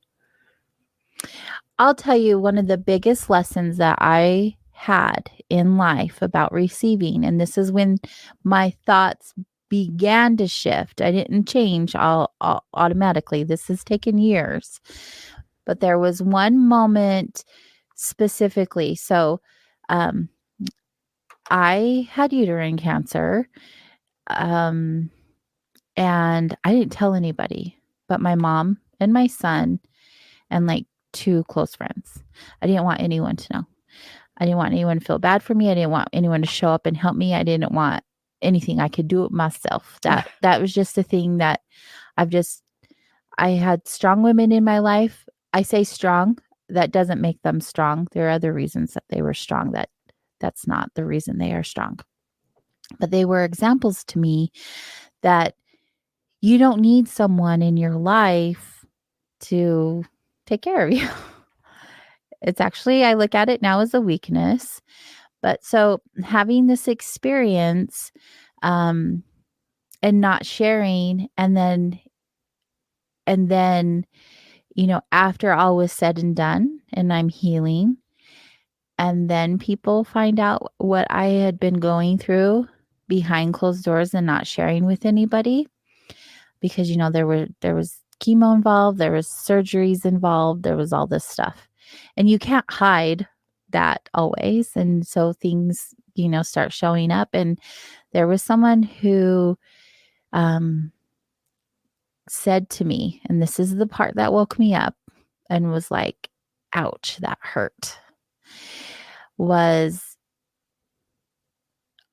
I'll tell you one of the biggest lessons that I had in life about receiving, and this is when my thoughts began to shift. I didn't change all automatically. This has taken years. But there was one moment specifically. So I had uterine cancer, and I didn't tell anybody but my mom and my son and like 2 close friends. I didn't want anyone to know. I didn't want anyone to feel bad for me. I didn't want anyone to show up and help me. I didn't want anything. I could do it myself. That was just a thing that I had strong women in my life. I say strong. That doesn't make them strong. There are other reasons that they were strong. That's not the reason they are strong. But they were examples to me that you don't need someone in your life to take care of you. It's actually, I look at it now as a weakness. But so having this experience, and not sharing, and then, after all was said and done and I'm healing, and then people find out what I had been going through behind closed doors and not sharing with anybody, because there was chemo involved, there was surgeries involved, there was all this stuff, and you can't hide that always. And so things start showing up, and there was someone who said to me, and this is the part that woke me up and was like, ouch, that hurt, was,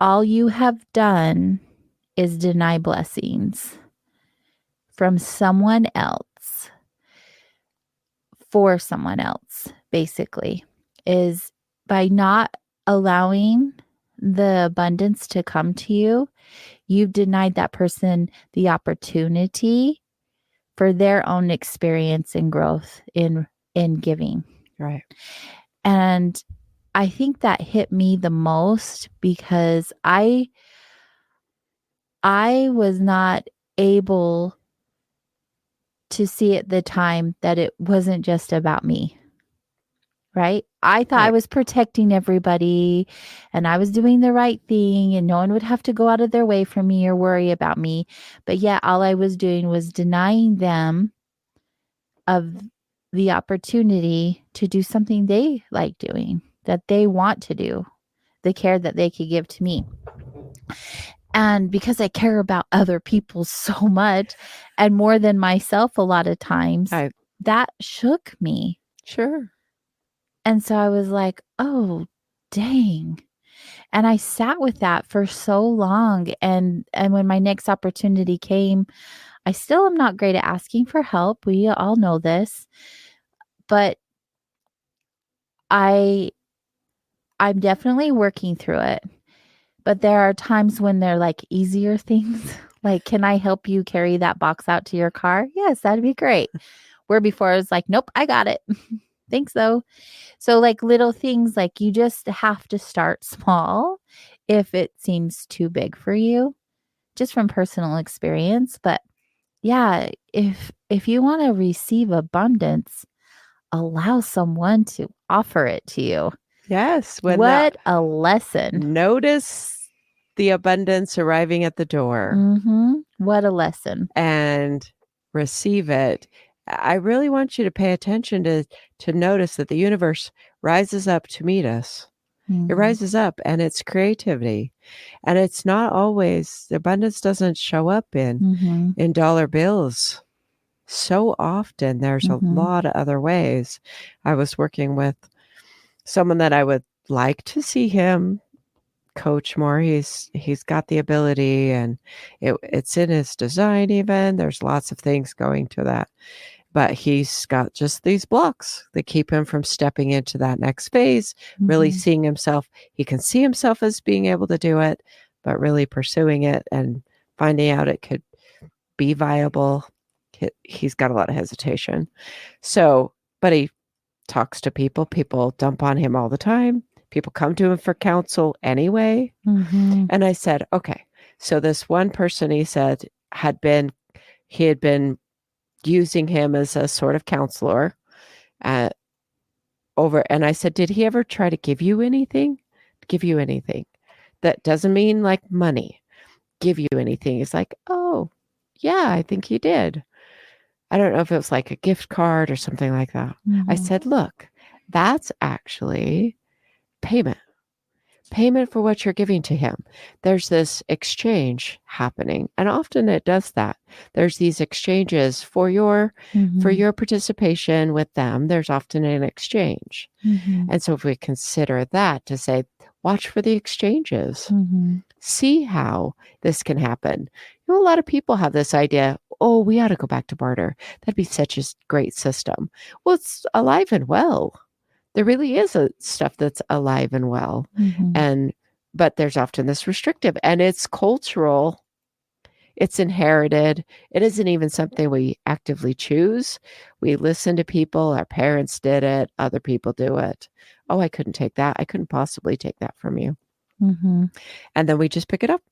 all you have done is deny blessings from someone else for someone else, basically, is by not allowing the abundance to come to you, you've denied that person the opportunity for their own experience and growth in giving. Right. And I think that hit me the most, because I was not able to see at the time that it wasn't just about me. Right? I thought I was protecting everybody and I was doing the right thing, and no one would have to go out of their way for me or worry about me. But yet all I was doing was denying them of the opportunity to do something they like doing, that they want to do, the care that they could give to me. And because I care about other people so much, and more than myself a lot of times, that shook me. Sure. And so I was like, oh, dang. And I sat with that for so long. And when my next opportunity came, I still am not great at asking for help. We all know this. But I'm definitely working through it. But there are times when they're like easier things. Like, can I help you carry that box out to your car? Yes, that'd be great. Where before I was like, nope, I got it. Thanks though. So like little things, like you just have to start small if it seems too big for you, just from personal experience. But yeah, if you want to receive abundance, allow someone to offer it to you. Yes. What a lesson. Notice the abundance arriving at the door. Mm-hmm. What a lesson. And receive it. I really want you to pay attention to notice that the universe rises up to meet us. Mm-hmm. It rises up, and it's creativity. And it's not always, the abundance doesn't show up in dollar bills. So often there's a lot of other ways. I was working with someone that I would like to see him coach more. He's got the ability, and it's in his design even. There's lots of things going to that. But he's got just these blocks that keep him from stepping into that next phase, really seeing himself. He can see himself as being able to do it, but really pursuing it and finding out it could be viable. He's got a lot of hesitation. So, but he talks to people. People dump on him all the time. People come to him for counsel anyway. And I said, okay, so this one person, he said, he had been using him as a sort of counselor and I said, did he ever try to give you anything? That doesn't mean like money. Give you anything. He's like, oh, yeah, I think he did. I don't know if it was like a gift card or something like that. I said, look, that's actually payment for what you're giving to him. There's this exchange happening, and often it does that. There's these exchanges for your participation with them. There's often an exchange. And so if we consider that to say, watch for the exchanges, see how this can happen. A lot of people have this idea, oh, we ought to go back to barter. That'd be such a great system. Well, it's alive and well. There really is stuff that's alive and well. But there's often this restrictive, and it's cultural. It's inherited. It isn't even something we actively choose. We listen to people. Our parents did it. Other people do it. Oh, I couldn't take that. I couldn't possibly take that from you. Mm-hmm. And then we just pick it up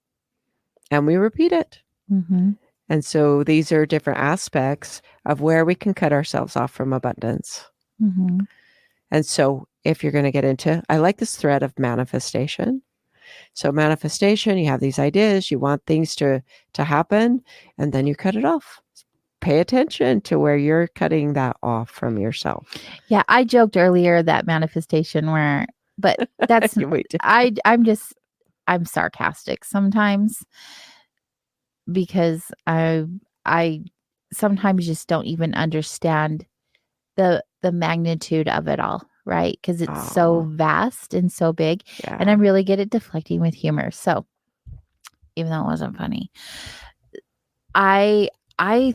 and we repeat it. Mm-hmm. And so these are different aspects of where we can cut ourselves off from abundance. Mm-hmm. And so if you're going to get into, I like this thread of manifestation. So manifestation, you have these ideas, you want things to happen, and then you cut it off. Pay attention to where you're cutting that off from yourself. Yeah, I joked earlier that manifestation but that's Wait. I'm sarcastic sometimes because I sometimes just don't even understand the magnitude of it all, right? Because it's so vast and so big. Yeah. And I'm really good at deflecting with humor. So even though it wasn't funny, I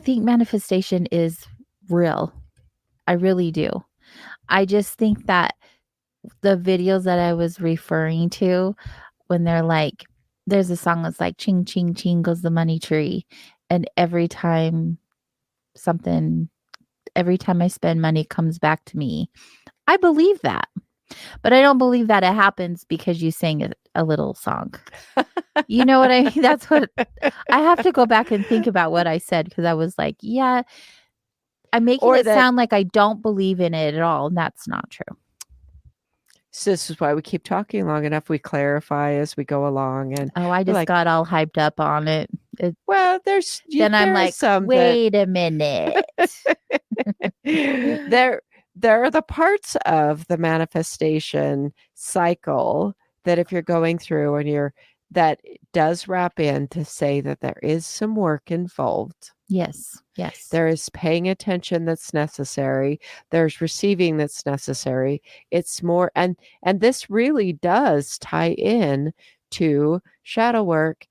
think manifestation is real. I really do. I just think that the videos that I was referring to, when they're like, there's a song that's like, ching, ching, ching goes the money tree. And every time I spend money comes back to me. I believe that. But I don't believe that it happens because you sang a little song. You know what I mean? That's what I have to go back and think about what I said, because I was like, yeah, I'm making it sound like I don't believe in it at all. And that's not true. So this is why we keep talking long enough. We clarify as we go along. And I just got all hyped up on it. Well, I'm like, wait a minute. There are the parts of the manifestation cycle that if you're going through and that does wrap in to say that there is some work involved. Yes. There is paying attention that's necessary. There's receiving that's necessary. It's more, and this really does tie in to shadow work,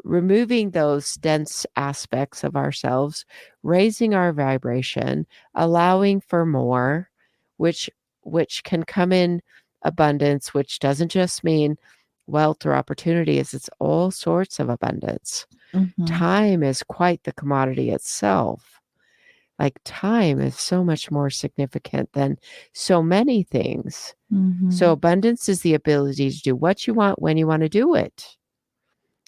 removing those dense aspects of ourselves, raising our vibration, allowing for more, which can come in abundance, which doesn't just mean wealth or opportunities. It's all sorts of abundance. Mm-hmm. Time is quite the commodity itself. Like time is so much more significant than so many things. Mm-hmm. So abundance is the ability to do what you want when you want to do it.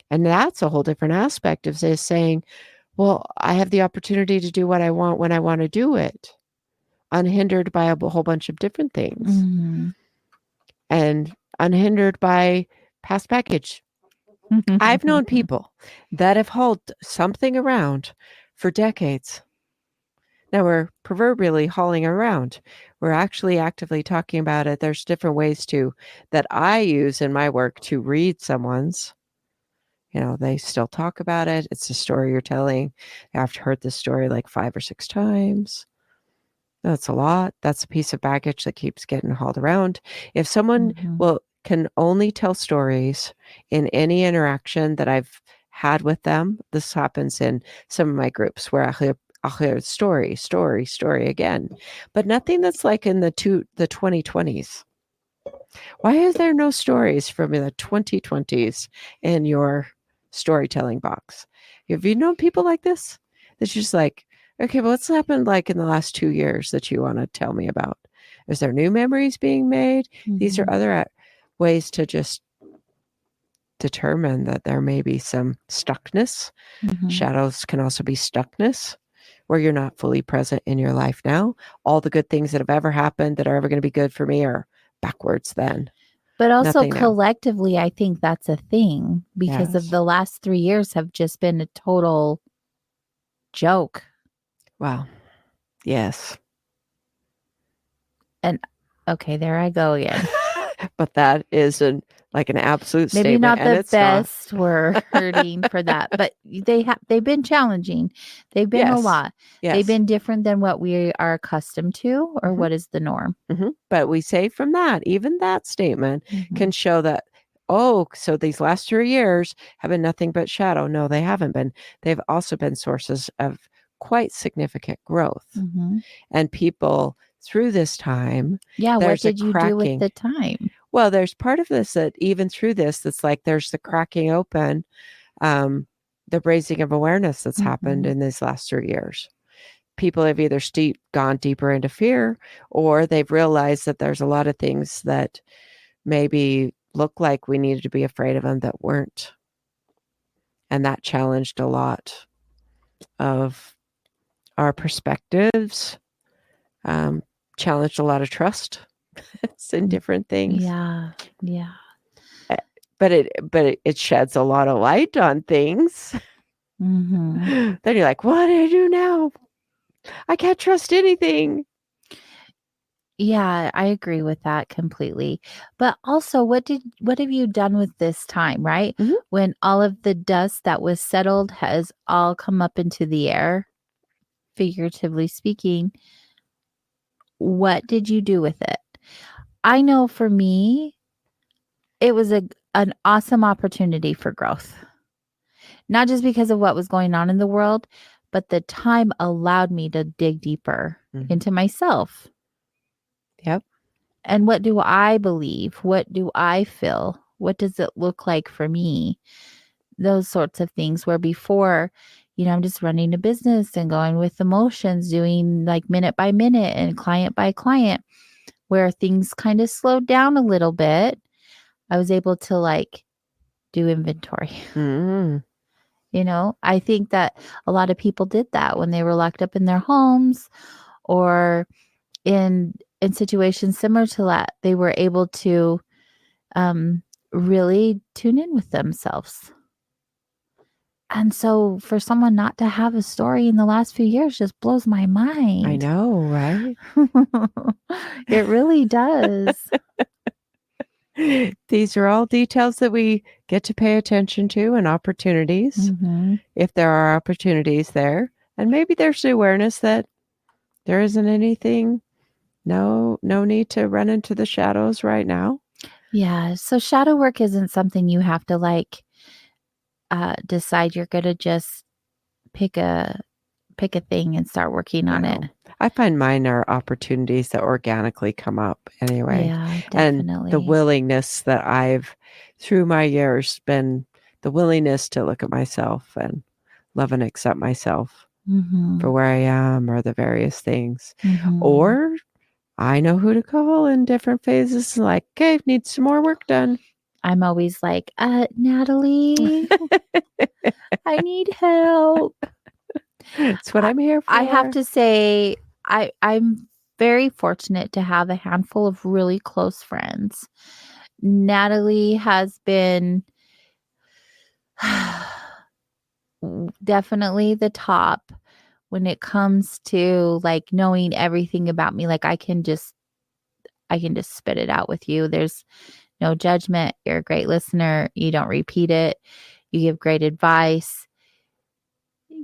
And that's a whole different aspect of this saying, well, I have the opportunity to do what I want when I want to do it, unhindered by a whole bunch of different things. Mm-hmm. And unhindered by past baggage. I've known people that have hauled something around for decades. Now we're proverbially hauling around. We're actually actively talking about it. There's different ways that I use in my work to read someone's. They still talk about it. It's a story you're telling. I've heard this story like 5 or 6 times. That's a lot. That's a piece of baggage that keeps getting hauled around. If someone can only tell stories in any interaction that I've had with them, this happens in some of my groups where I'll hear story again, but nothing that's like in the 2020s. Why is there no stories from the 2020s in your storytelling box? Have you known people like this? That's just like, okay, well, what's happened like in the last 2 years that you want to tell me about? Is there new memories being made? Mm-hmm. These are other ways to just determine that there may be some stuckness. Mm-hmm. Shadows can also be stuckness, where you're not fully present in your life now. All the good things that have ever happened that are ever going to be good for me are backwards then. But also collectively, I think that's a thing because of the last 3 years have just been a total joke. Wow. Yes. And okay, there I go again. But that is an absolute statement. Maybe not the best. We're hurting for that, but they've been challenging. They've been a lot. Yes. They've been different than what we are accustomed to, or what is the norm. Mm-hmm. But we say from that, even that statement can show that, so these last 3 years have been nothing but shadow. No, they haven't been. They've also been sources of quite significant growth. Mm-hmm. And people through this time. Yeah. What did you do with the time? Well, there's part of this that even through this, that's like there's the cracking open. There's the raising of awareness that's happened Mhm. in these last 3 years. People have either gone deeper into fear, or they've realized that there's a lot of things that maybe look like we needed to be afraid of them that weren't. And that challenged a lot of our perspectives, challenged a lot of trust in different things. Yeah. Yeah. But it sheds a lot of light on things. Mhm. Then you're like, what do I do now? I can't trust anything. Yeah, I agree with that completely. But also, what have you done with this time, right? Mhm. When all of the dust that was settled has all come up into the air, figuratively speaking, what did you do with it? I know for me, it was an awesome opportunity for growth. Not just because of what was going on in the world, but the time allowed me to dig deeper into myself. Yep. And what do I believe? What do I feel? What does it look like for me? Those sorts of things where before, I'm just running a business and going with emotions, doing like minute by minute and client by client, where things kind of slowed down a little bit. I was able to like do inventory. Mm. I think that a lot of people did that when they were locked up in their homes or in situations similar to that. They were able to really tune in with themselves. And so for someone not to have a story in the last few years just blows my mind. I know, right? It really does. These are all details that we get to pay attention to and opportunities, if there are opportunities there. And maybe there's the awareness that there isn't anything, no need to run into the shadows right now. Yeah. So shadow work isn't something you have to like decide you're going to just pick a thing and start working on it. I find mine are opportunities that organically come up anyway. Yeah, And definitely. the willingness that I've, through my years, been the willingness to look at myself and love and accept myself for where I am or the various things. Or I know who to call in different phases. Like, okay, need some more work done. I'm always like, Natalie, I need help. That's what I'm here for. I have to say, I'm very fortunate to have a handful of really close friends. Natalie has been definitely the top when it comes to like knowing everything about me. Like I can just spit it out with you. There's no judgment. You're a great listener. You don't repeat it. You give great advice.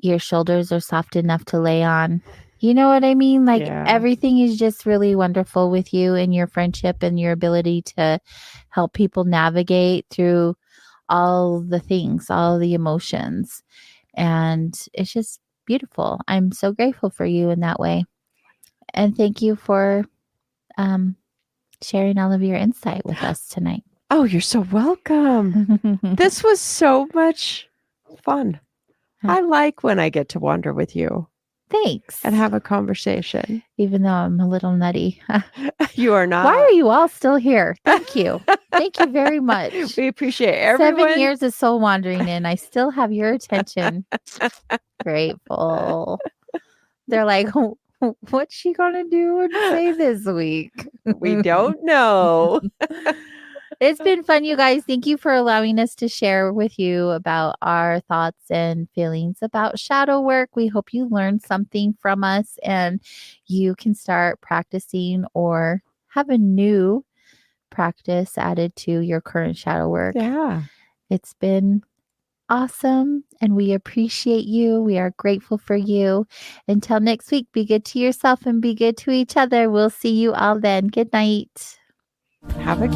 Your shoulders are soft enough to lay on. You know what I mean? Like everything is just really wonderful with you and your friendship and your ability to help people navigate through all the things, all the emotions. And it's just beautiful. I'm so grateful for you in that way. And thank you for sharing all of your insight with us tonight. Oh, you're so welcome. This was so much fun. I like when I get to wander with you. Thanks. And have a conversation. Even though I'm a little nutty. You are not. Why are you all still here? Thank you. Thank you very much. We appreciate everyone. 7 years of soul wandering and I still have your attention. Grateful. They're like, what's she going to do and say this week? We don't know. It's been fun, you guys. Thank you for allowing us to share with you about our thoughts and feelings about shadow work. We hope you learned something from us and you can start practicing or have a new practice added to your current shadow work. Yeah. It's been awesome and we appreciate you. We are grateful for you. Until next week, be good to yourself and be good to each other. We'll see you all then. Good night. Have a